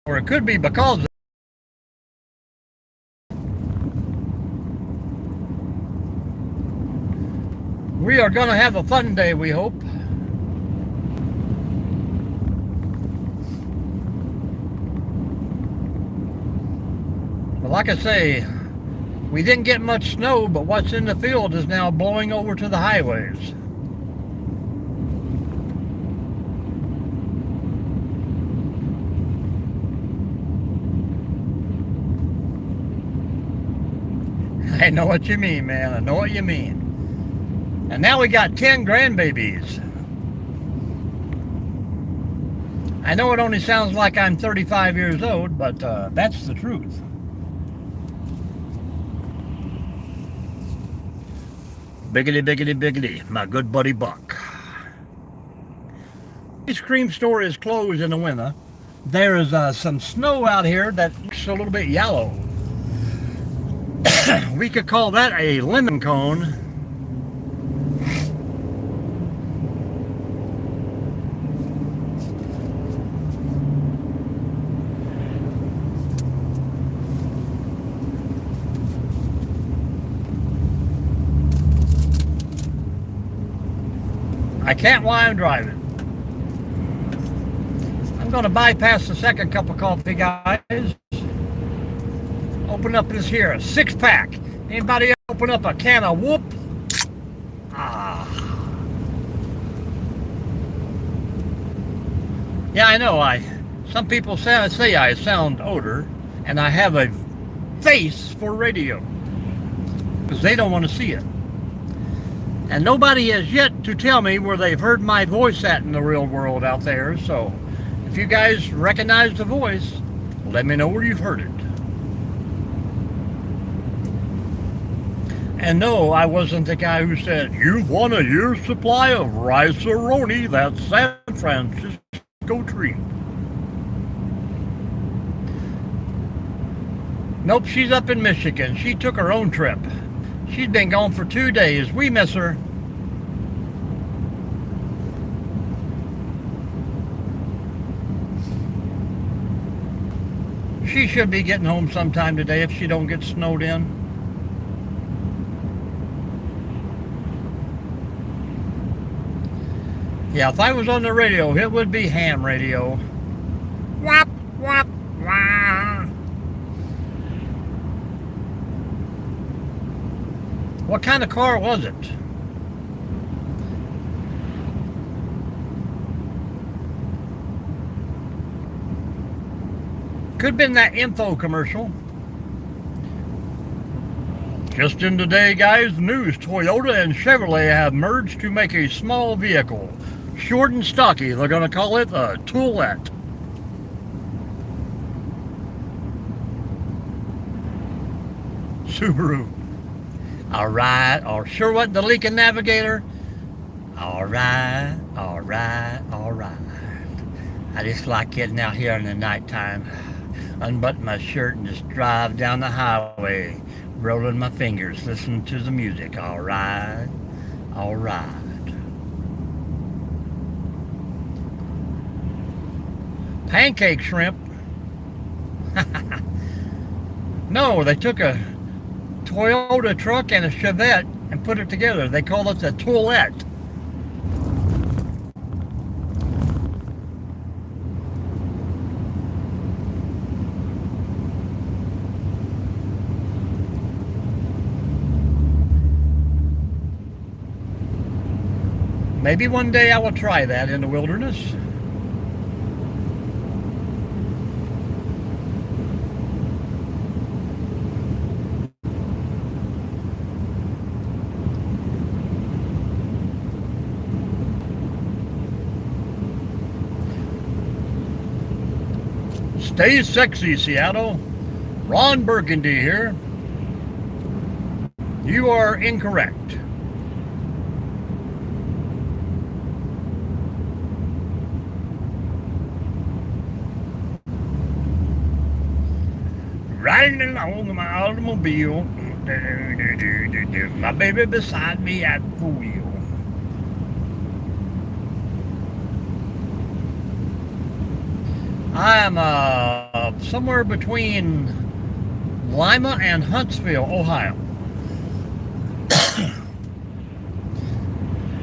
Or it could be because we are going to have a fun day, we hope. But like I say, we didn't get much snow, but what's in the field is now blowing over to the highways. I know what you mean, man. I know what you mean. And now we got 10 grandbabies. I know it only sounds like I'm 35 years old, but that's the truth. Biggity, biggity, biggity, my good buddy Buck. The ice cream store is closed in the winter. There is some snow out here that looks a little bit yellow. We could call that a lemon cone. I can't while I'm driving. I'm going to bypass the second cup of coffee, guys. Open up this here, a 6-pack. Anybody open up a can of whoop? Ah. Yeah, I know. Some people say I sound older, and I have a face for radio because they don't want to see it. And nobody has yet to tell me where they've heard my voice at in the real world out there. So if you guys recognize the voice, let me know where you've heard it. And no, I wasn't the guy who said, "You've won a year's supply of rice-a-roni, that San Francisco treat." Nope, she's up in Michigan. She took her own trip. She's been gone for 2 days. We miss her. She should be getting home sometime today if she don't get snowed in. Yeah, if I was on the radio, it would be ham radio. Wop, wop, wah. What kind of car was it? Could have been that info commercial. Just in today, guys, the news, Toyota and Chevrolet have merged to make a small vehicle. Short and stocky, they're going to call it a Toolette. Subaru. Alright, sure wasn't the leaking navigator? Alright. I just like getting out here in the nighttime, unbutton my shirt and just drive down the highway, rolling my fingers, listening to the music. Alright. Pancake shrimp. No, they took a Toyota truck and a Chevette and put it together. They call it the Toolette. Maybe one day I will try that in the wilderness. Stay sexy, Seattle. Ron Burgundy here. You are incorrect. Riding along in my automobile, my baby beside me at the wheel. I am somewhere between Lima and Huntsville, Ohio.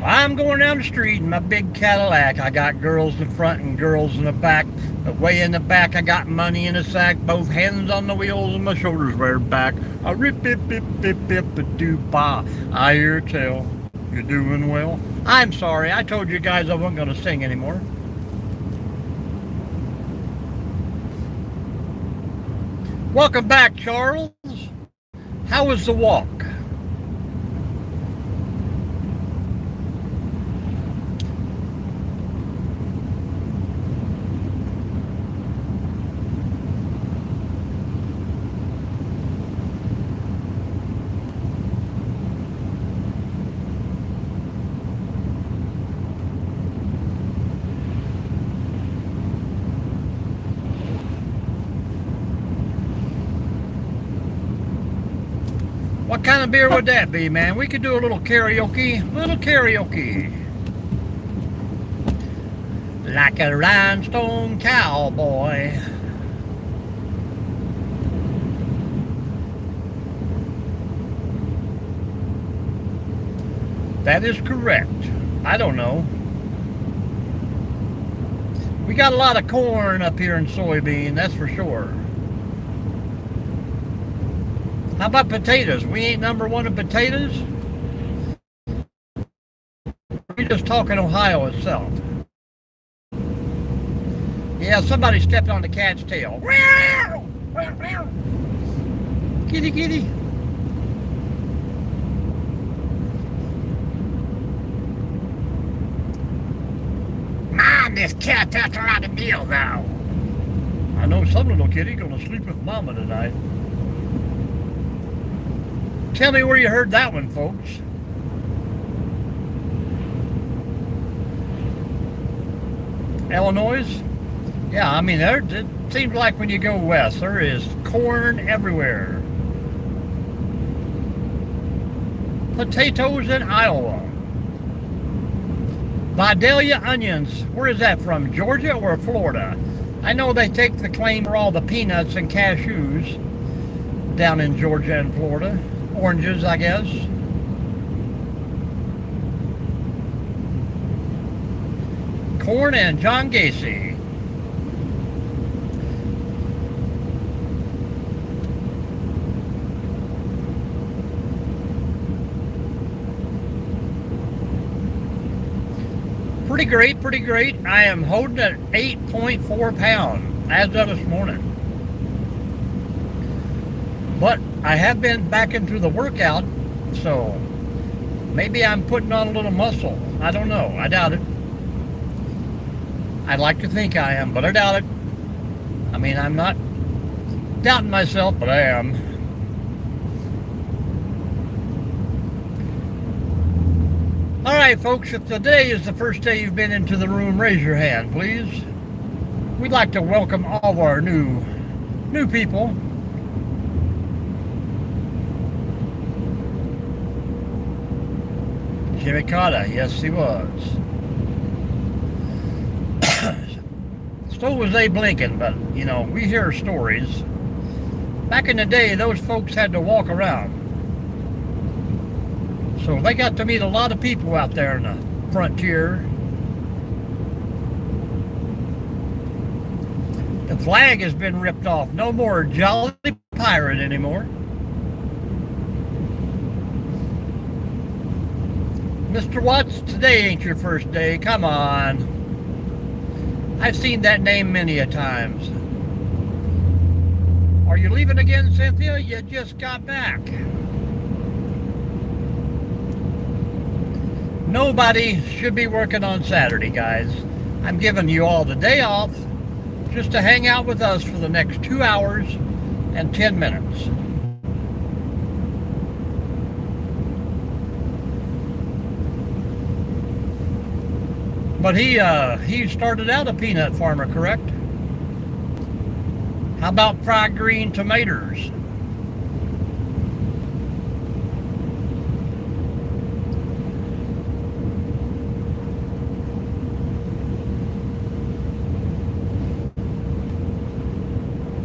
I'm going down the street in my big Cadillac. I got girls in front and girls in the back. But way in the back, I got money in a sack. Both hands on the wheels and my shoulders reared back. A rip, bip, bip, bip, bip, a doo ba. I hear tell you're doing well. I'm sorry. I told you guys I wasn't going to sing anymore. Welcome back, Charles. How was the walk? What kind of beer would that be, man? We could do a little karaoke. Like a rhinestone cowboy. That is correct. I don't know. We got a lot of corn up here in soybean, that's for sure. How about potatoes? We ain't number one in potatoes? We're just talking Ohio itself. Yeah, somebody stepped on the cat's tail. Kitty, kitty. Man, this cat, that's a lot of deal now. I know some little kitty gonna sleep with mama tonight. Tell me where you heard that one, folks. Illinois? Yeah, I mean, it seems like when you go west, there is corn everywhere. Potatoes in Iowa. Vidalia onions. Where is that from? Georgia or Florida? I know they take the claim for all the peanuts and cashews down in Georgia and Florida. Oranges, I guess. Corn and John Gacy. Pretty great, pretty great. I am holding at 8.4 pounds as of this morning. But I have been back into the workout, so maybe I'm putting on a little muscle. I don't know. I doubt it. I'd like to think I am, but I doubt it. I mean, I'm not doubting myself, but I am. All right, folks, if today is the first day you've been into the room, raise your hand, please. We'd like to welcome all of our new people. Jimmy Carter, yes he was. So was Abe Lincoln, but you know, we hear stories. Back in the day, those folks had to walk around. So they got to meet a lot of people out there in the frontier. The flag has been ripped off. No more Jolly Pirate anymore. Mr. Watts, today ain't your first day. Come on. I've seen that name many a times. Are you leaving again, Cynthia? You just got back. Nobody should be working on Saturday, guys. I'm giving you all the day off just to hang out with us for the next 2 hours and 10 minutes. But he started out a peanut farmer, correct? How about fried green tomatoes?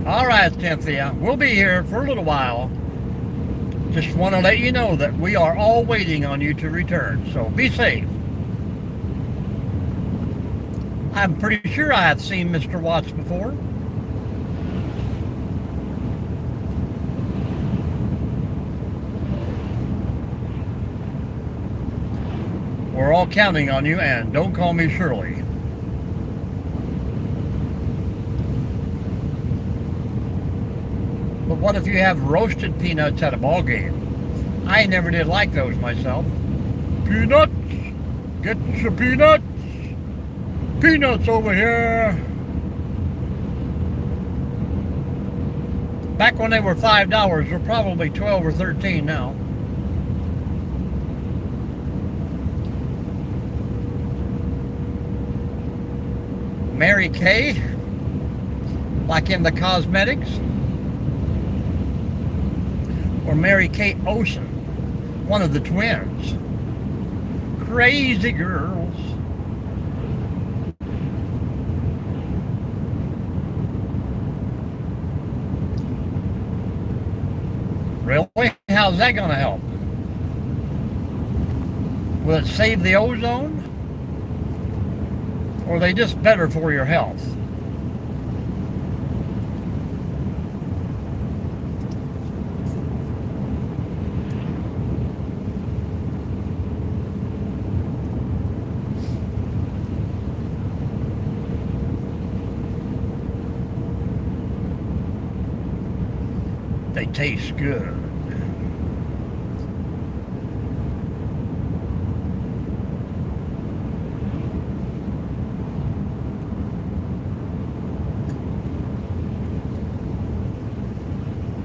All right, Cynthia, we'll be here for a little while. Just want to let you know that we are all waiting on you to return, so be safe. I'm pretty sure I have seen Mr. Watts before. We're all counting on you, and don't call me Shirley. But what if you have roasted peanuts at a ball game? I never did like those myself. Peanuts! Get your peanuts! Peanuts over here! Back when they were $5, they're probably 12 or 13 now. Mary Kay, like in the cosmetics, or Mary Kate Olsen, one of the twins. Crazy girls. Really? How's that going to help? Will it save the ozone? Or are they just better for your health? They taste good.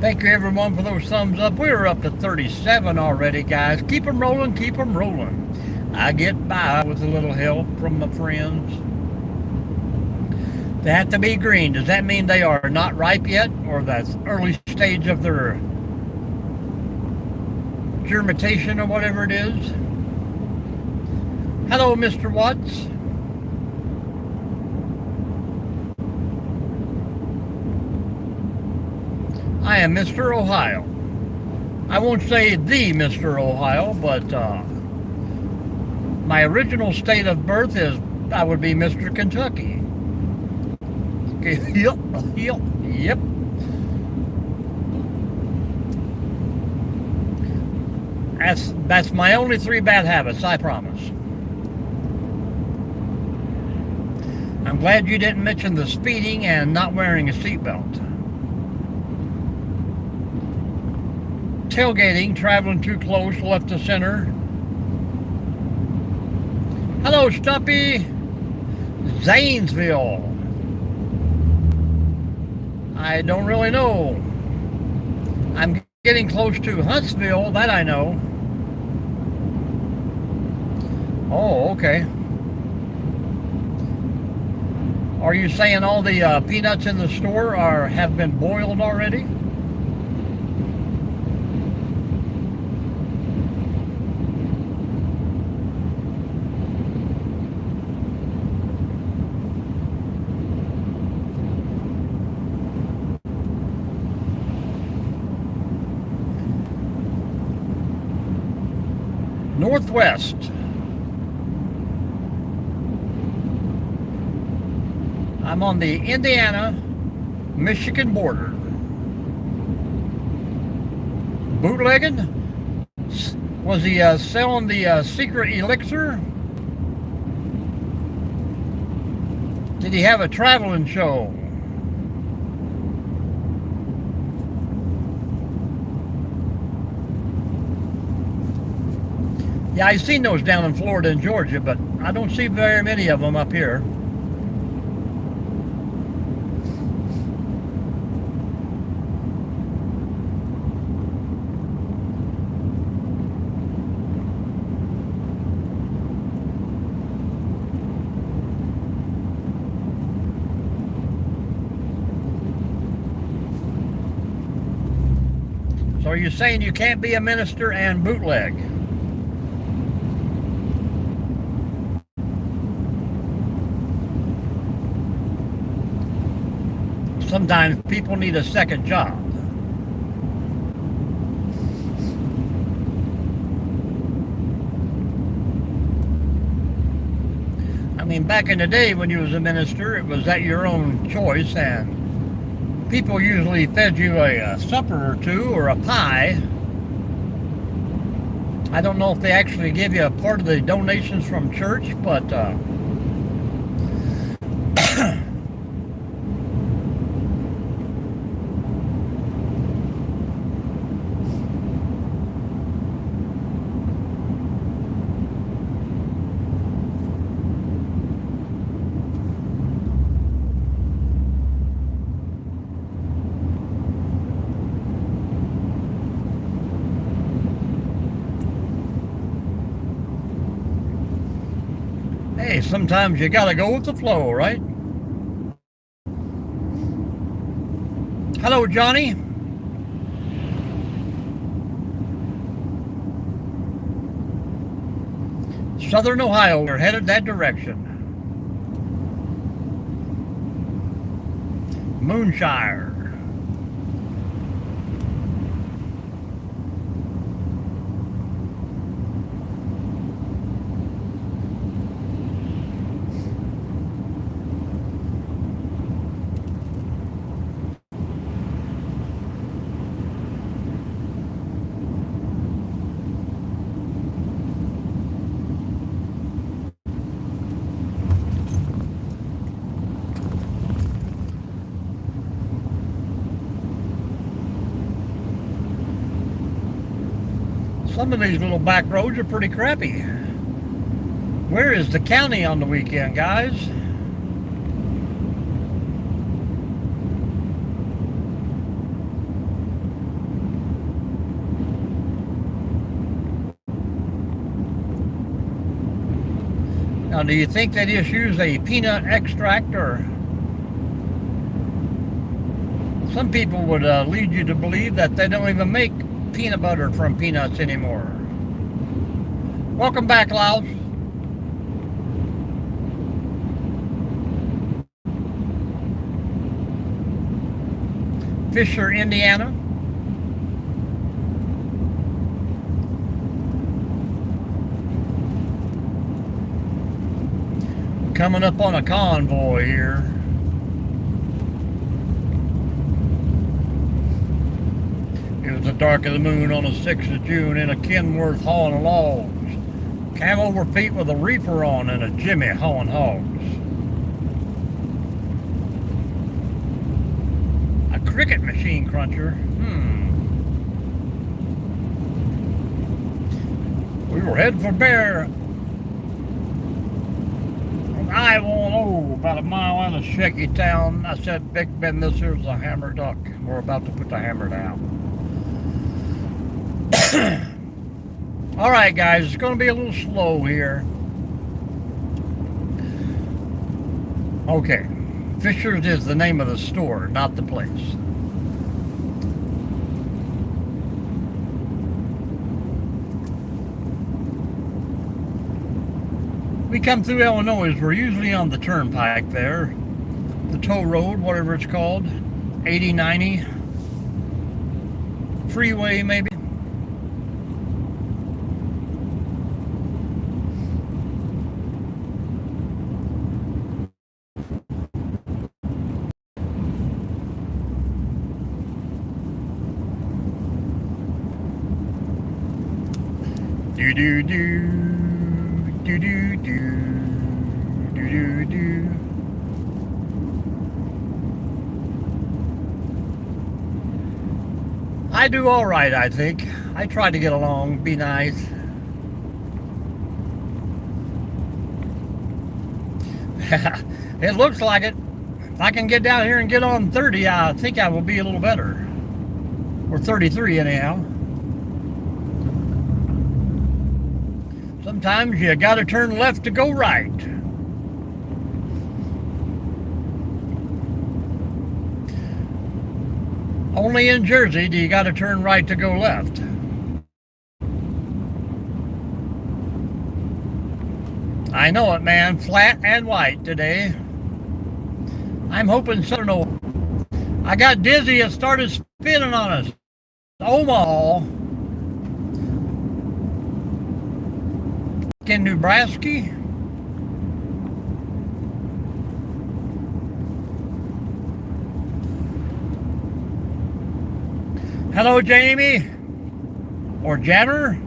Thank you everyone for those thumbs up. We're up to 37 already, guys. Keep them rolling, keep them rolling. I get by with a little help from my friends. They have to be green. Does that mean they are not ripe yet, or that's early stage of their germination or whatever it is? Hello, Mr. Watts. I am Mr. Ohio. I won't say the Mr. Ohio, but my original state of birth is I would be Mr. Kentucky. Okay, yep. That's my only 3 bad habits, I promise. I'm glad you didn't mention the speeding and not wearing a seatbelt. Tailgating, traveling too close, left to center. Hello, Stumpy. Zanesville. I don't really know. I'm getting close to Huntsville, that I know. Oh, okay. Are you saying all the peanuts in the store have been boiled already? Northwest. I'm on the Indiana-Michigan border. Bootlegging? Was he selling the secret elixir? Did he have a traveling show? Yeah, I've seen those down in Florida and Georgia, but I don't see very many of them up here. So are you saying you can't be a minister and bootleg? Sometimes people need a second job. I mean, back in the day when you was a minister, it was at your own choice, and people usually fed you a supper or two or a pie. I don't know if they actually give you a part of the donations from church, but Hey, sometimes you gotta go with the flow, right? Hello, Johnny. Southern Ohio, we're headed that direction. Moonshire. Some of these little back roads are pretty crappy. Where is the county on the weekend, guys? Now, do you think they just use a peanut extract, or some people would lead you to believe that they don't even make peanut butter from peanuts anymore? Welcome back, Laos. Fisher, Indiana. Coming up on a convoy here. It was the dark of the moon on the 6th of June in a Kenworth hauling logs. Camel were feet with a reefer on and a Jimmy hauling hogs. A cricket machine cruncher. We were heading for Bear on I-10, about a mile out of Shaky Town. I said, Big Ben, this here's a hammer duck. We're about to put the hammer down. All right, guys, it's going to be a little slow here. Okay, Fisher's is the name of the store, not the place. We come through Illinois, we're usually on the turnpike there, the toll road, whatever it's called, 80-90 freeway maybe. Do do do do do do do do. I do all right, I think. I try to get along, be nice. It looks like it. If I can get down here and get on 30, I think I will be a little better. Or 33 anyhow. Sometimes you gotta turn left to go right. Only in Jersey do you gotta turn right to go left. I know it, man. Flat and white today. I'm hoping Southern Ohio. I got dizzy. It started spinning on us. Omaha. In Nebraska. Hello, Jamie. Or Jammer.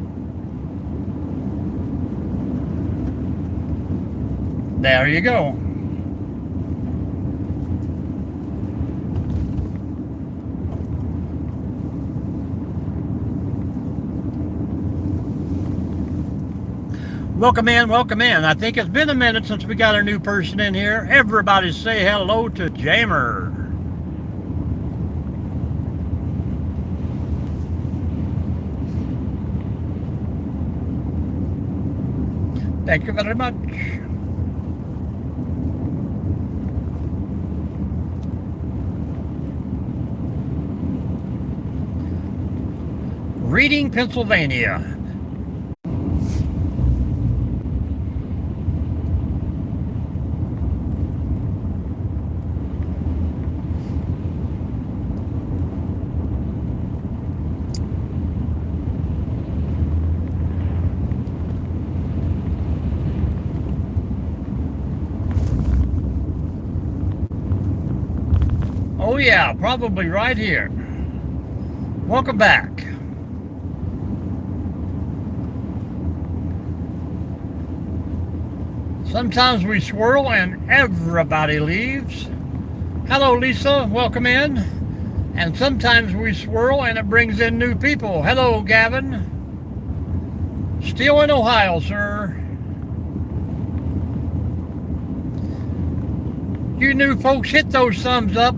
There you go. Welcome in, welcome in. I think it's been a minute since we got a new person in here. Everybody say hello to Jammer. Thank you very much. Reading, Pennsylvania. Oh yeah, probably right here. Welcome back. Sometimes we swirl and everybody leaves. Hello Lisa, welcome in. And sometimes we swirl and it brings in new people. Hello Gavin. Still in Ohio, sir. You new folks, hit those thumbs up.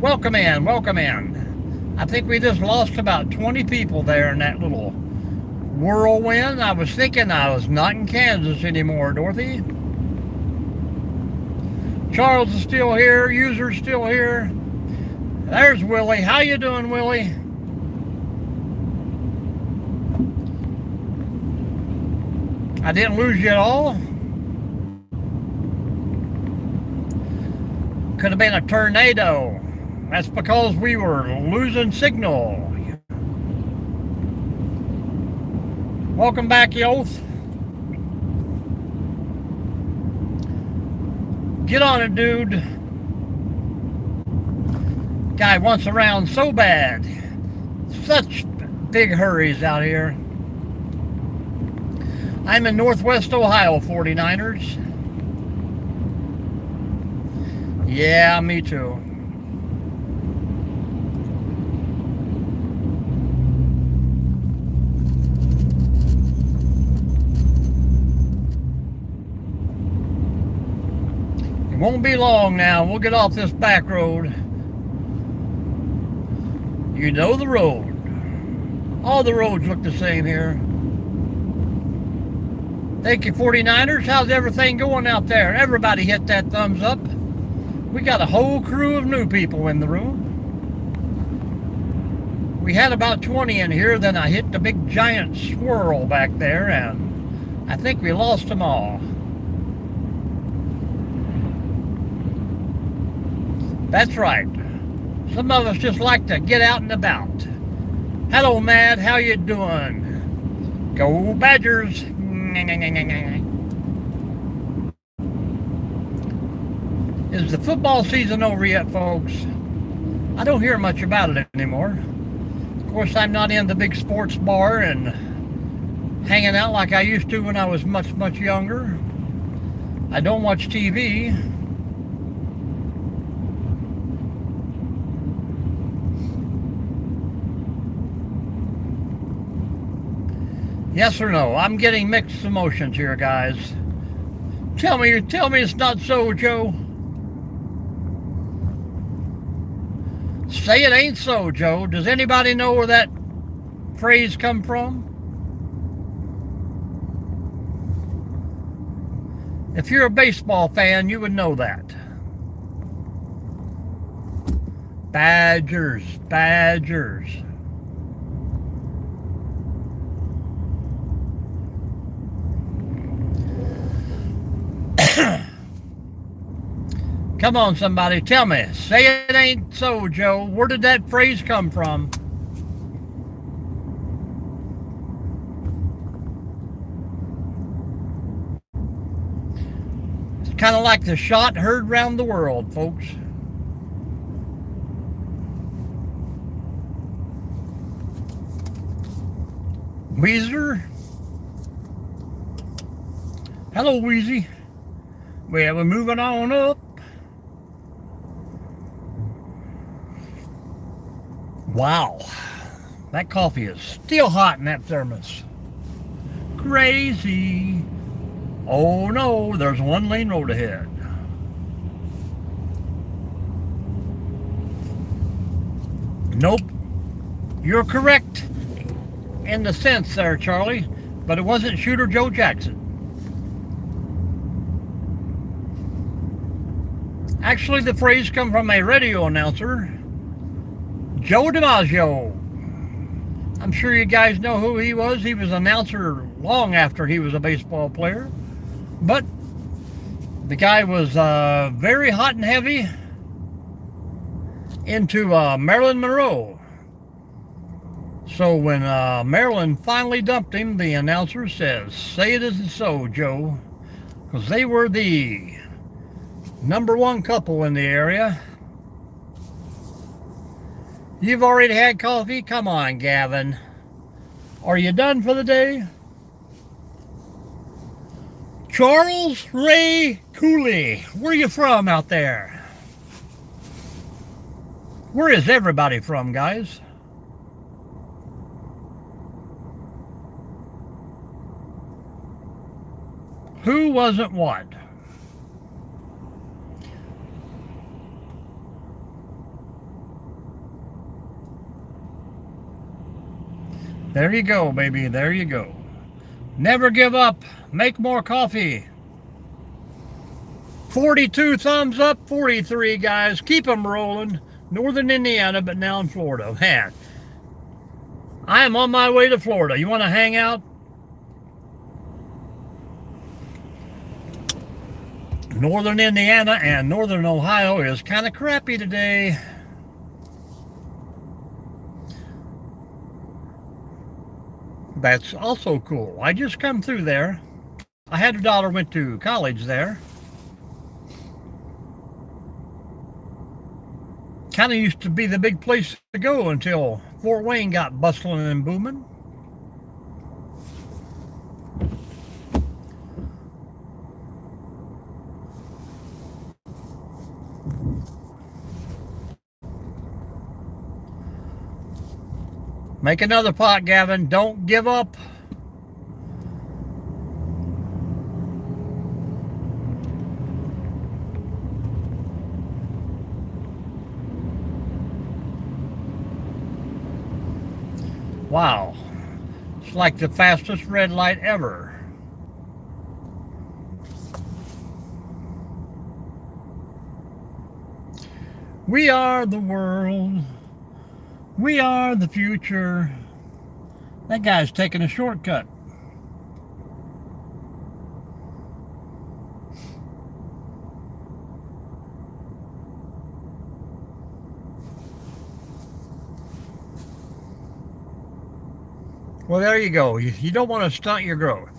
Welcome in, welcome in. I think we just lost about 20 people there in that little whirlwind. I was thinking I was not in Kansas anymore, Dorothy. Charles is still here, user's still here. There's Willie. How you doing, Willie? I didn't lose you at all. Could have been a tornado. That's because we were losing signal. Welcome back, Yoth. Get on it, dude. Guy wants around so bad. Such big hurries out here. I'm in Northwest Ohio, 49ers. Yeah, me too. It won't be long now. We'll get off this back road. You know the road. All the roads look the same here. Thank you, 49ers. How's everything going out there? Everybody hit that thumbs up. We got a whole crew of new people in the room. We had about 20 in here, then I hit the big giant swirl back there, and I think we lost them all. That's right. Some of us just like to get out and about. Hello, Mad. How you doing? Go Badgers. Is the football season over yet, folks? I don't hear much about it anymore. Of course, I'm not in the big sports bar and hanging out like I used to when I was much, much younger. I don't watch TV. Yes or no? I'm getting mixed emotions here, guys. Tell me it's not so, Joe. Say it ain't so, Joe. Does anybody know where that phrase come from? If you're a baseball fan, you would know that. Badgers, Badgers. Come on, somebody, tell me. Say it ain't so, Joe. Where did that phrase come from? It's kind of like the shot heard round the world, folks. Weezer. Hello, Wheezy. Well, we're moving on up. Wow, that coffee is still hot in that thermos. Crazy. Oh no, there's one lane road ahead. Nope, you're correct in the sense there, Charlie, but it wasn't Shooter Joe Jackson. Actually, the phrase come from a radio announcer, Joe DiMaggio. I'm sure you guys know who he was. He was an announcer long after he was a baseball player. But the guy was very hot and heavy into Marilyn Monroe. So when Marilyn finally dumped him, the announcer says, "Say it isn't so, Joe," because they were the #1 couple in the area. You've already had coffee? Come on, Gavin. Are you done for the day? Charles Ray Cooley, where you from out there? Where is everybody from, guys? Who wasn't what? There you go, baby. There you go. Never give up. Make more coffee. 42 thumbs up, 43, guys. Keep them rolling. Northern Indiana, but now in Florida. Man, I am on my way to Florida. You want to hang out? Northern Indiana and Northern Ohio is kind of crappy today. That's also cool. I just come through there. I had a daughter went to college there. Kind of used to be the big place to go until Fort Wayne got bustling and booming. Make another pot, Gavin. Don't give up. Wow. It's like the fastest red light ever. We are the world. We are the future. That guy's taking a shortcut. Well, there you go. You don't want to stunt your growth.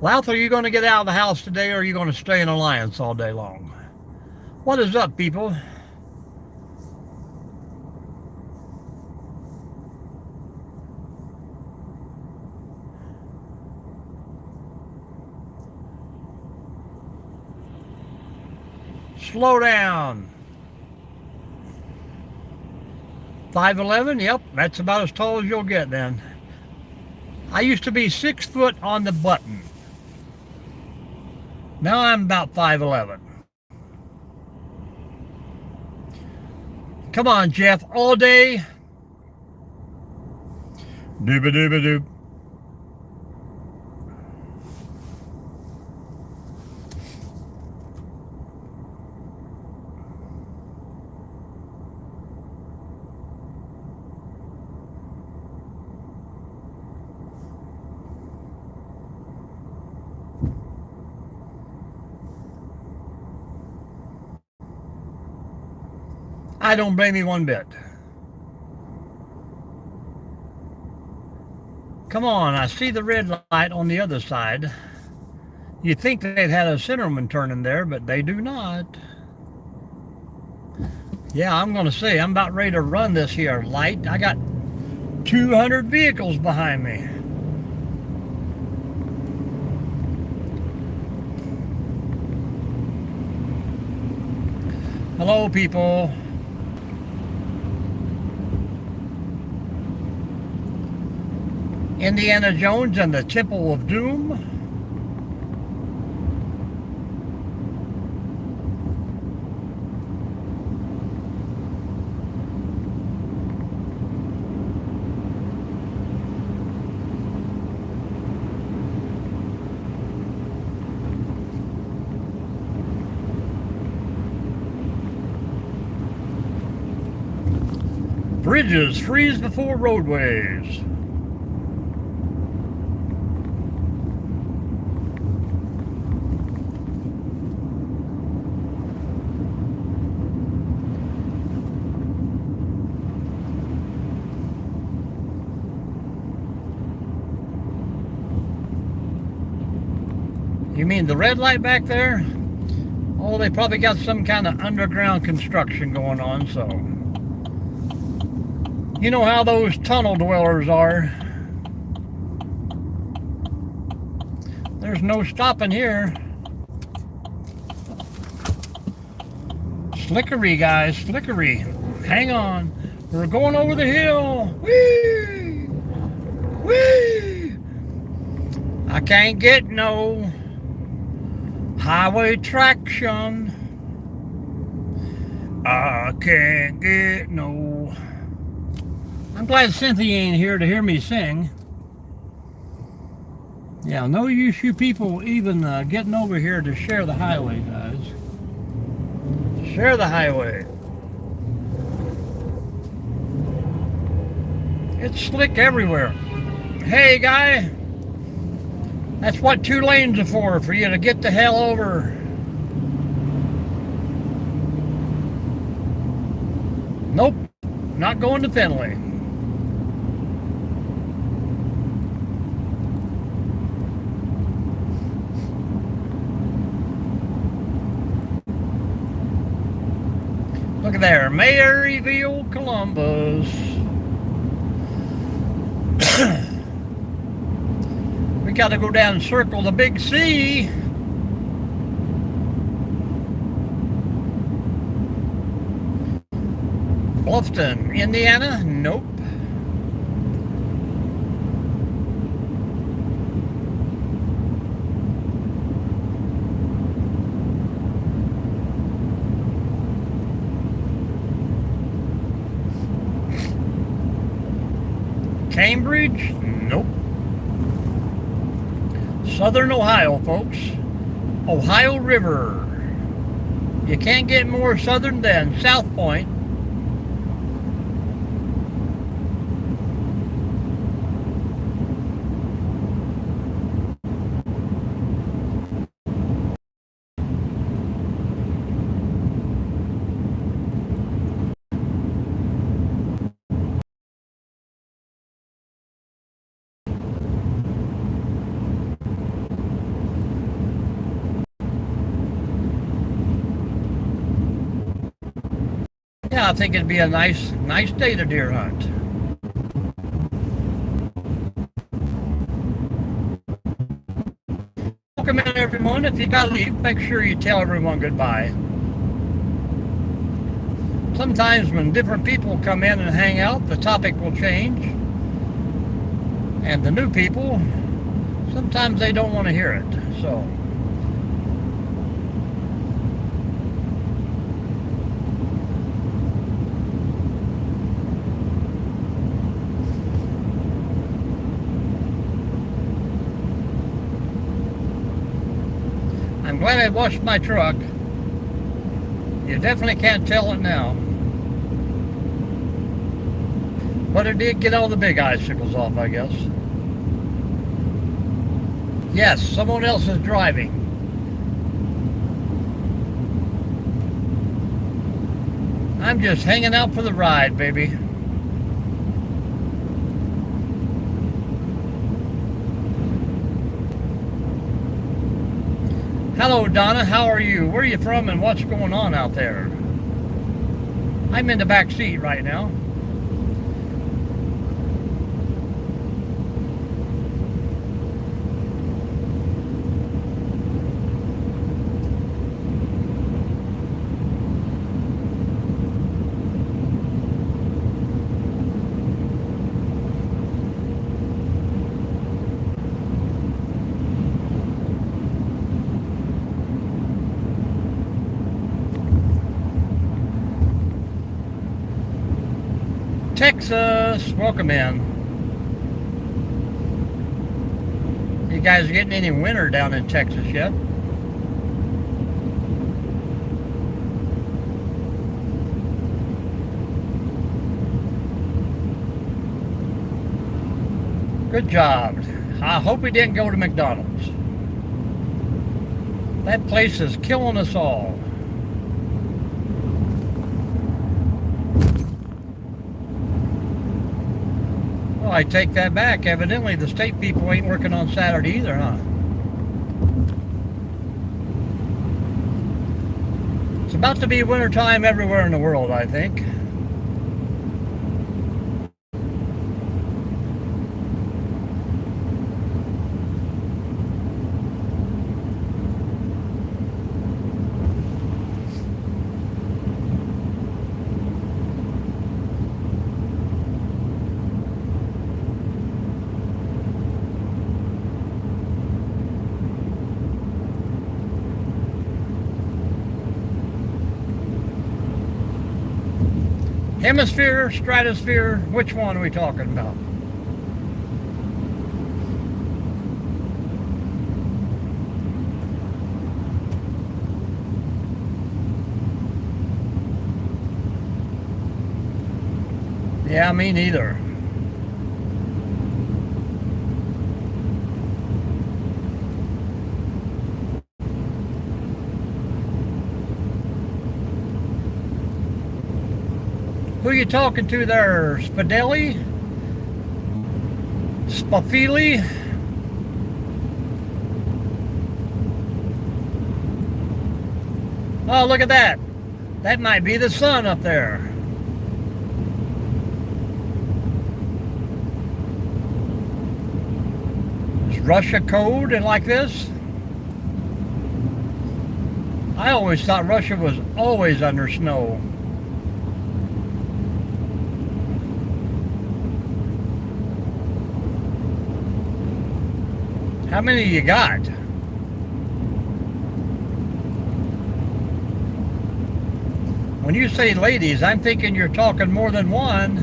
Louth, are you going to get out of the house today, or are you going to stay in Alliance all day long? What is up, people? Slow down. 5'11", yep, that's about as tall as you'll get then. I used to be 6 foot on the button. Now I'm about 5'11". Come on, Jeff, all day. Dooba-dooba-doob. I don't blame you one bit. Come on, I see the red light on the other side. You'd think they'd had a centerman turning there, but they do not. Yeah, I'm going to say, I'm about ready to run this here light. I got 200 vehicles behind me. Hello, people. Indiana Jones and the Temple of Doom. Bridges freeze before roadways. You mean the red light back there? Oh, they probably got some kind of underground construction going on, so. You know how those tunnel dwellers are. There's no stopping here. Slickery, guys, slickery. Hang on. We're going over the hill. Whee! Whee! I can't get no highway traction. I can't get no. I'm glad Cynthia ain't here to hear me sing. Yeah, no use you people even getting over here to share the highway, guys. Share the highway. It's slick everywhere. Hey, guy. That's what 2 lanes are for you to get the hell over. Nope, not going to Finley. Look at there, Maryville, Columbus. We got to go down and circle the big C. Bluffton, Indiana? Nope. Cambridge? Nope. Southern Ohio, folks. Ohio River. You can't get more southern than South Point. Yeah, I think it'd be a nice day to deer hunt. Welcome in, everyone. If you gotta leave, make sure you tell everyone goodbye. Sometimes when different people come in and hang out, the topic will change. And the new people, sometimes they don't want to hear it, so. I'm glad I washed my truck. You definitely can't tell it now. But it did get all the big icicles off, I guess. Yes, someone else is driving. I'm just hanging out for the ride, baby. Hello, Donna. How are you? Where are you from and what's going on out there? I'm in the back seat right now. Texas, welcome in. You guys getting any winter down in Texas yet? Good job. I hope we didn't go to McDonald's. That place is killing us all. Well, I take that back. Evidently, the state people ain't working on Saturday either, huh? It's about to be wintertime everywhere in the world, I think. Hemisphere, stratosphere, which one are we talking about? Yeah, me neither. Who you talking to there? Spadelli? Spafili? Oh, look at that. That might be the sun up there. Is Russia cold and like this? I always thought Russia was always under snow. How many you got? When you say ladies, I'm thinking you're talking more than one.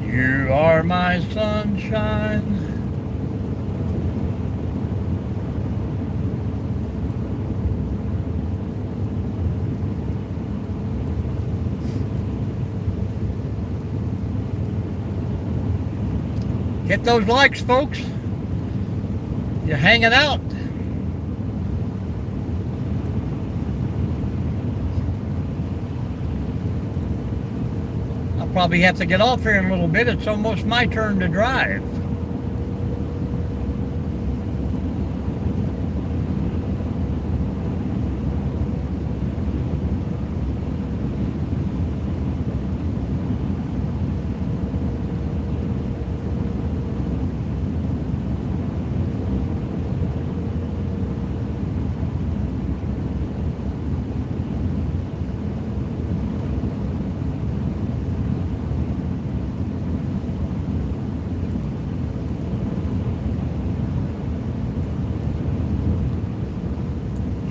You are my sunshine. Hit those likes, folks. You're hanging out. I'll probably have to get off here in a little bit. It's almost my turn to drive.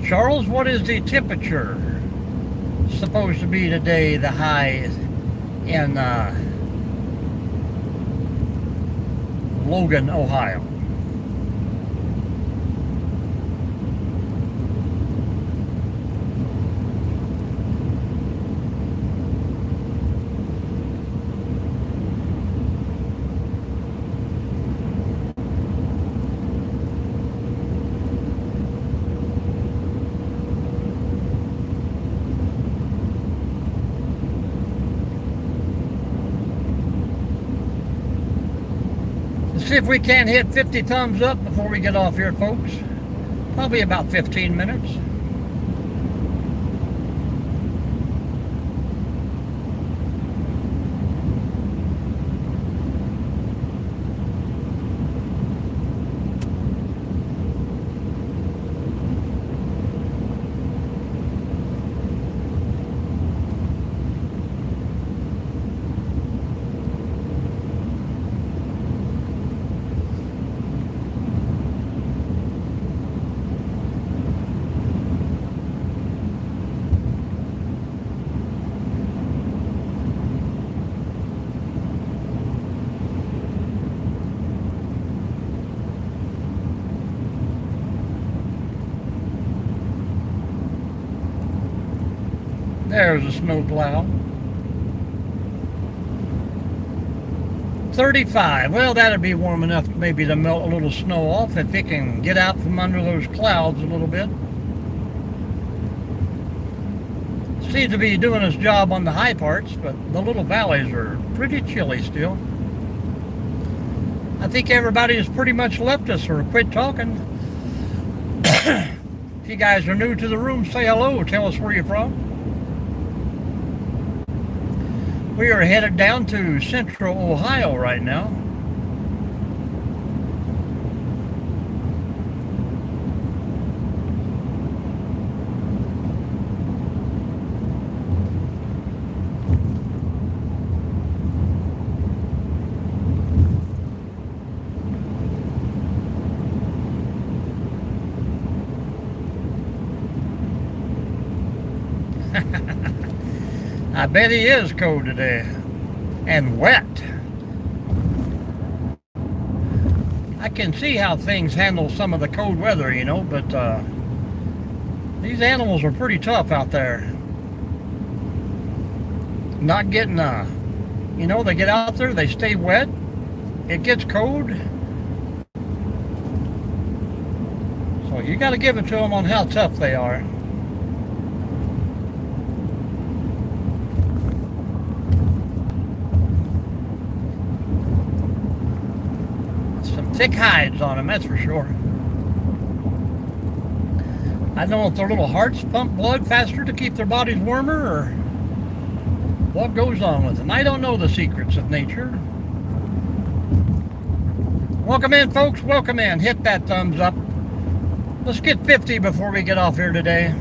Charles, what is the temperature supposed to be today, the high in Logan, Ohio? See if we can't hit 50 thumbs up before we get off here, folks. Probably about 15 minutes. There's a snowplow. 35. Well, that'd be warm enough maybe to melt a little snow off if it can get out from under those clouds a little bit. Seems to be doing its job on the high parts, but the little valleys are pretty chilly still. I think everybody has pretty much left us or quit talking. If you guys are new to the room, say hello. Tell us where you're from. We are headed down to central Ohio right now. I bet he is cold today and wet. I can see how things handle some of the cold weather, you know, but these animals are pretty tough out there. Not getting, you know, they get out there, they stay wet, it gets cold. So you got to give it to them on how tough they are. Thick hides on them, that's for sure. I don't know if their little hearts pump blood faster to keep their bodies warmer or what goes on with them. I don't know the secrets of nature. Welcome in, folks. Welcome in. Hit that thumbs up. Let's get 50 before we get off here today.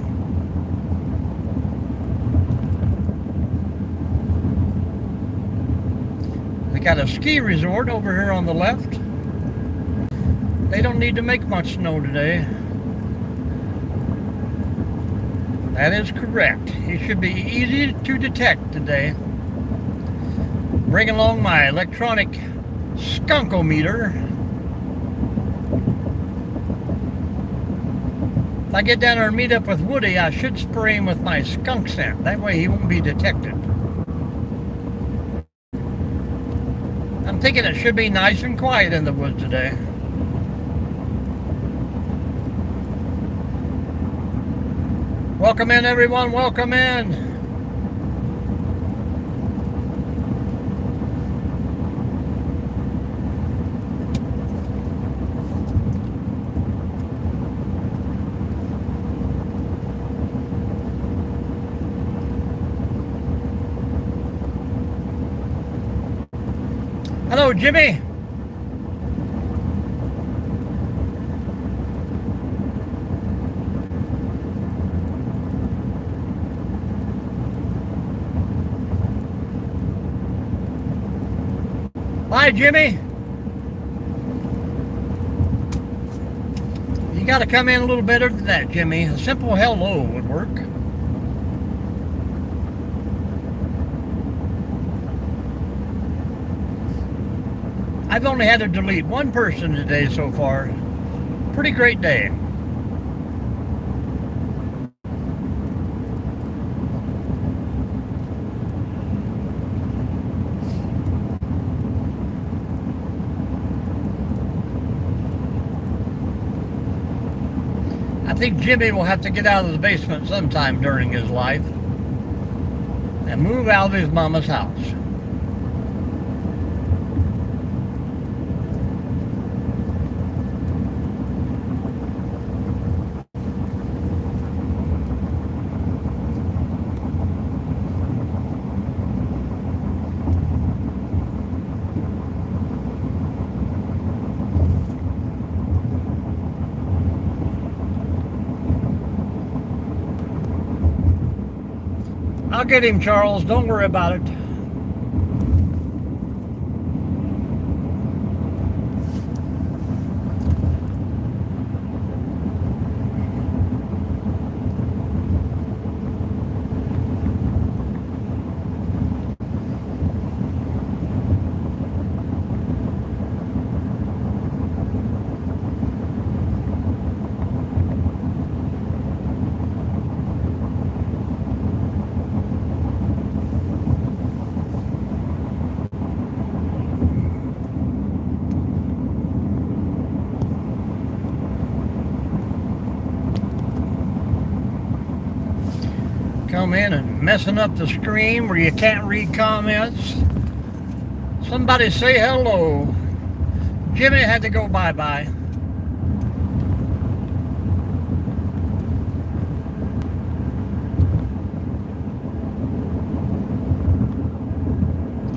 We got a ski resort over here on the left. They don't need to make much snow today. That is correct. It should be easy to detect today. Bring along my electronic skunkometer. If I get down there and meet up with Woody, I should spray him with my skunk scent. That way he won't be detected. I'm thinking it should be nice and quiet in the woods today. Welcome in, everyone. Welcome in. Hello, Jimmy. Hi, Jimmy. You got to come in a little better than that, Jimmy. A simple hello would work. I've only had to delete one person today so far. Pretty great day. I think Jimmy will have to get out of the basement sometime during his life and move out of his mama's house. I'll get him, Charles. Don't worry about it. Come in and messing up the screen where you can't read comments. Somebody say hello. Jimmy had to go bye-bye.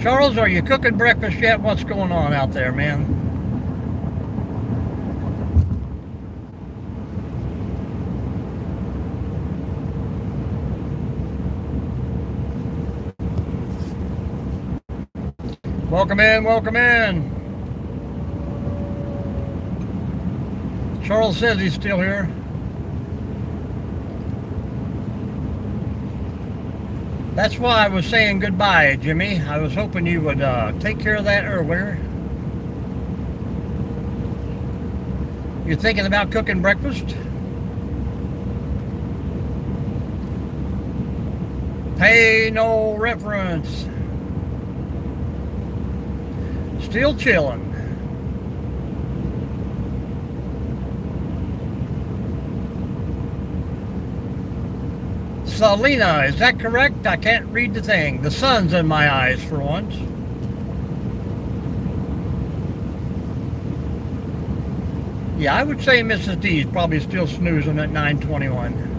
Charles, are you cooking breakfast yet? What's going on out there, man? Welcome in, welcome in. Charles says he's still here. That's why I was saying goodbye, Jimmy. I was hoping you would take care of that earlier. You're thinking about cooking breakfast? Pay no reference. Still chilling. Selena, is that correct? I can't read the thing. The sun's in my eyes for once. Yeah, I would say Mrs. D is probably still snoozing at 9:21.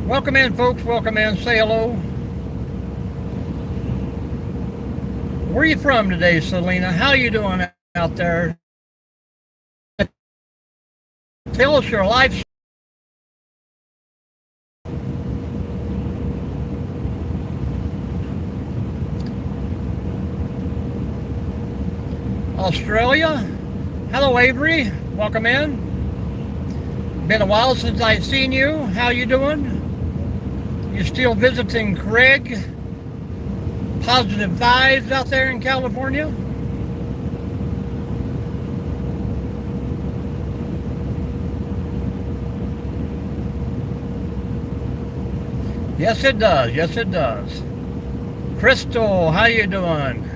Welcome in, folks. Welcome in. Say hello. Where are you from today, Selena? How you doing out there? Tell us your life. Australia. Hello, Avery. Welcome in. Been a while since I've seen you. How you doing? You still visiting Craig? Positive vibes out there in California? Yes, it does. Yes, it does. Crystal, how you doing?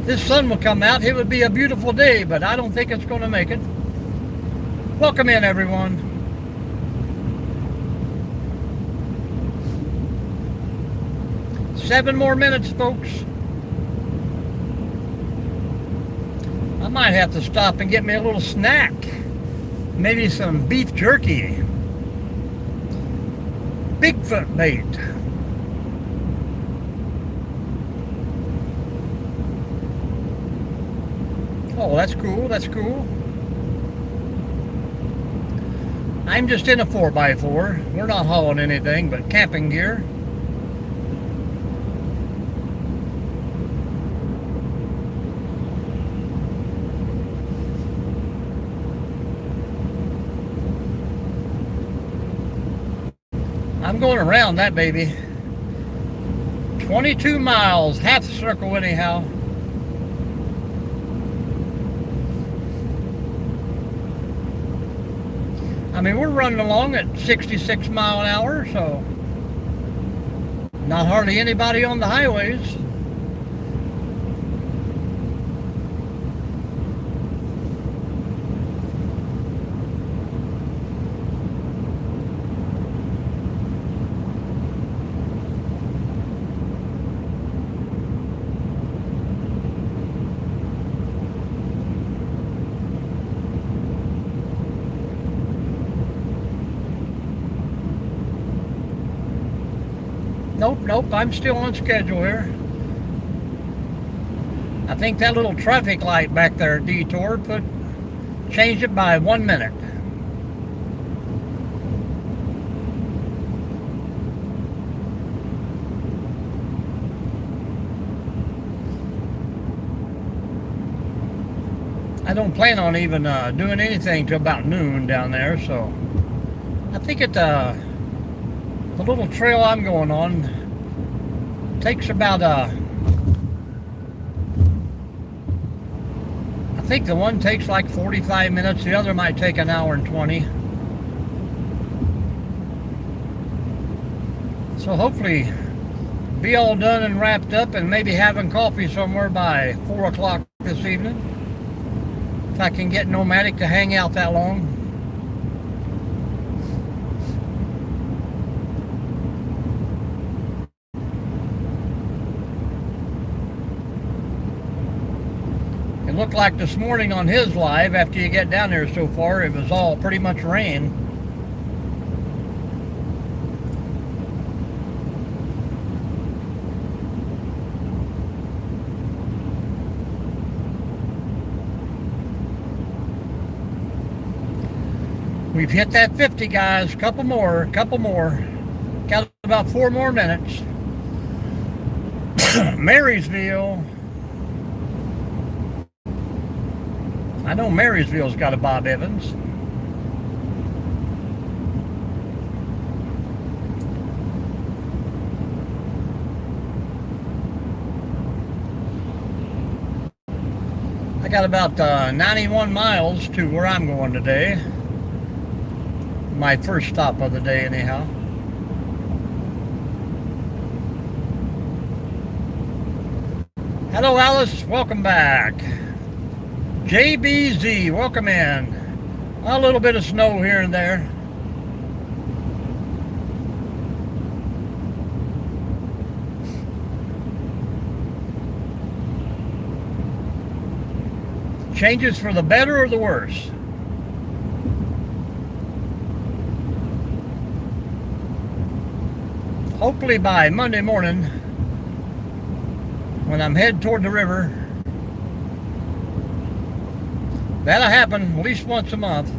This sun will come out. It would be a beautiful day, but I don't think it's going to make it. Welcome in, everyone. Seven more minutes, folks. I might have to stop and get me a little snack. Maybe some beef jerky. Bigfoot bait. Oh, that's cool. That's cool. I'm just in a 4x4. We're not hauling anything but camping gear. I'm going around that baby. 22 miles, half circle anyhow. I mean, we're running along at 66 mile an hour, so not hardly anybody on the highways. Nope, I'm still on schedule here. I think that little traffic light back there, detour, changed it by 1 minute. I don't plan on even doing anything till about noon down there, so I think the little trail I'm going on takes about I think the one takes like 45 minutes, the other might take an hour and 20. So hopefully be all done and wrapped up and maybe having coffee somewhere by 4 o'clock this evening. If I can get Nomadic to hang out that long. It looked like this morning on his live, after you get down there so far, it was all pretty much rain. We've hit that 50, guys. Couple more. Got about 4 more minutes. Marysville. I know Marysville's got a Bob Evans. I got about 91 miles to where I'm going today. My first stop of the day, anyhow. Hello, Alice. Welcome back. JBZ, welcome in. A little bit of snow here and there. Changes for the better or the worse? Hopefully by Monday morning, when I'm headed toward the river, that'll happen at least once a month.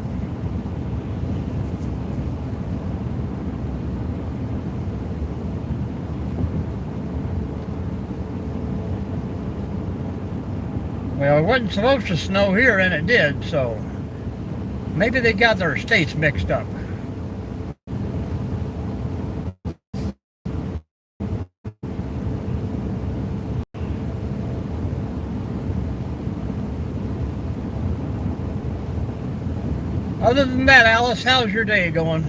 Well, it wasn't supposed to snow here, and it did, so maybe they got their states mixed up. Other than that, Alice, how's your day going?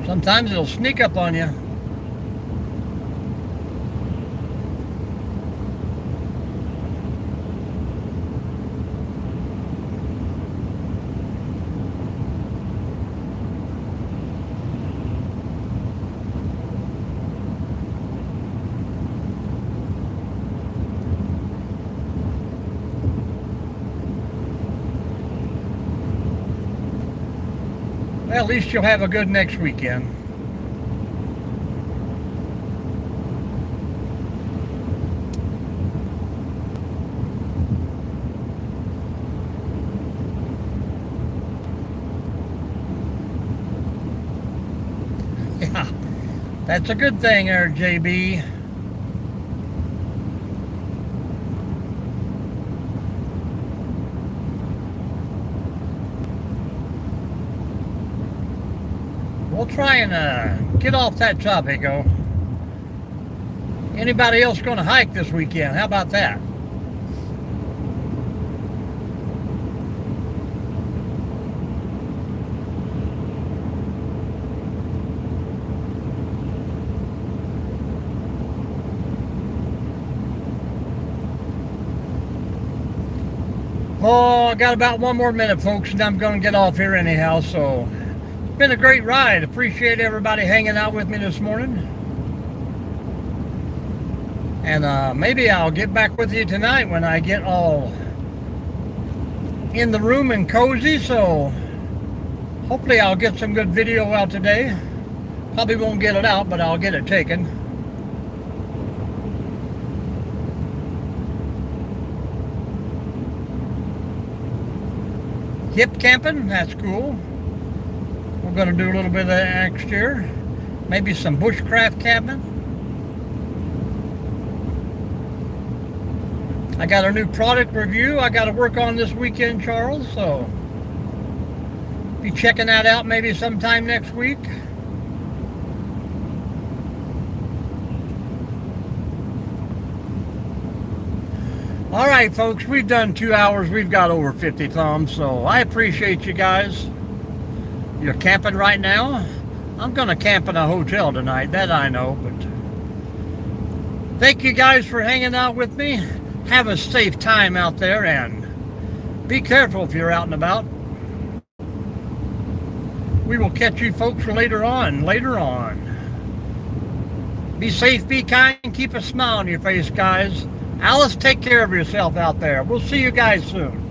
Sometimes it'll sneak up on you. Well, at least you'll have a good next weekend. Yeah, that's a good thing there, JB. We'll try and get off that topic, though. Anybody else going to hike this weekend? How about that? Oh, I got about 1 more minute, folks, and I'm going to get off here anyhow, so it's been a great ride. Appreciate everybody hanging out with me this morning. And maybe I'll get back with you tonight when I get all in the room and cozy, so hopefully I'll get some good video out today. Probably won't get it out, but I'll get it taken. Hip camping, that's cool. We're going to do a little bit of that next year. Maybe some bushcraft camping. I got a new product review I got to work on this weekend, Charles, so be checking that out maybe sometime next week. All right, folks, we've done 2 hours. We've got over 50 thumbs, so I appreciate you guys. You're camping right now. I'm going to camp in a hotel tonight, that I know, but thank you guys for hanging out with me. Have a safe time out there, and be careful if you're out and about. We will catch you folks later on. Be safe, be kind, keep a smile on your face, guys. Alice, take care of yourself out there. We'll see you guys soon.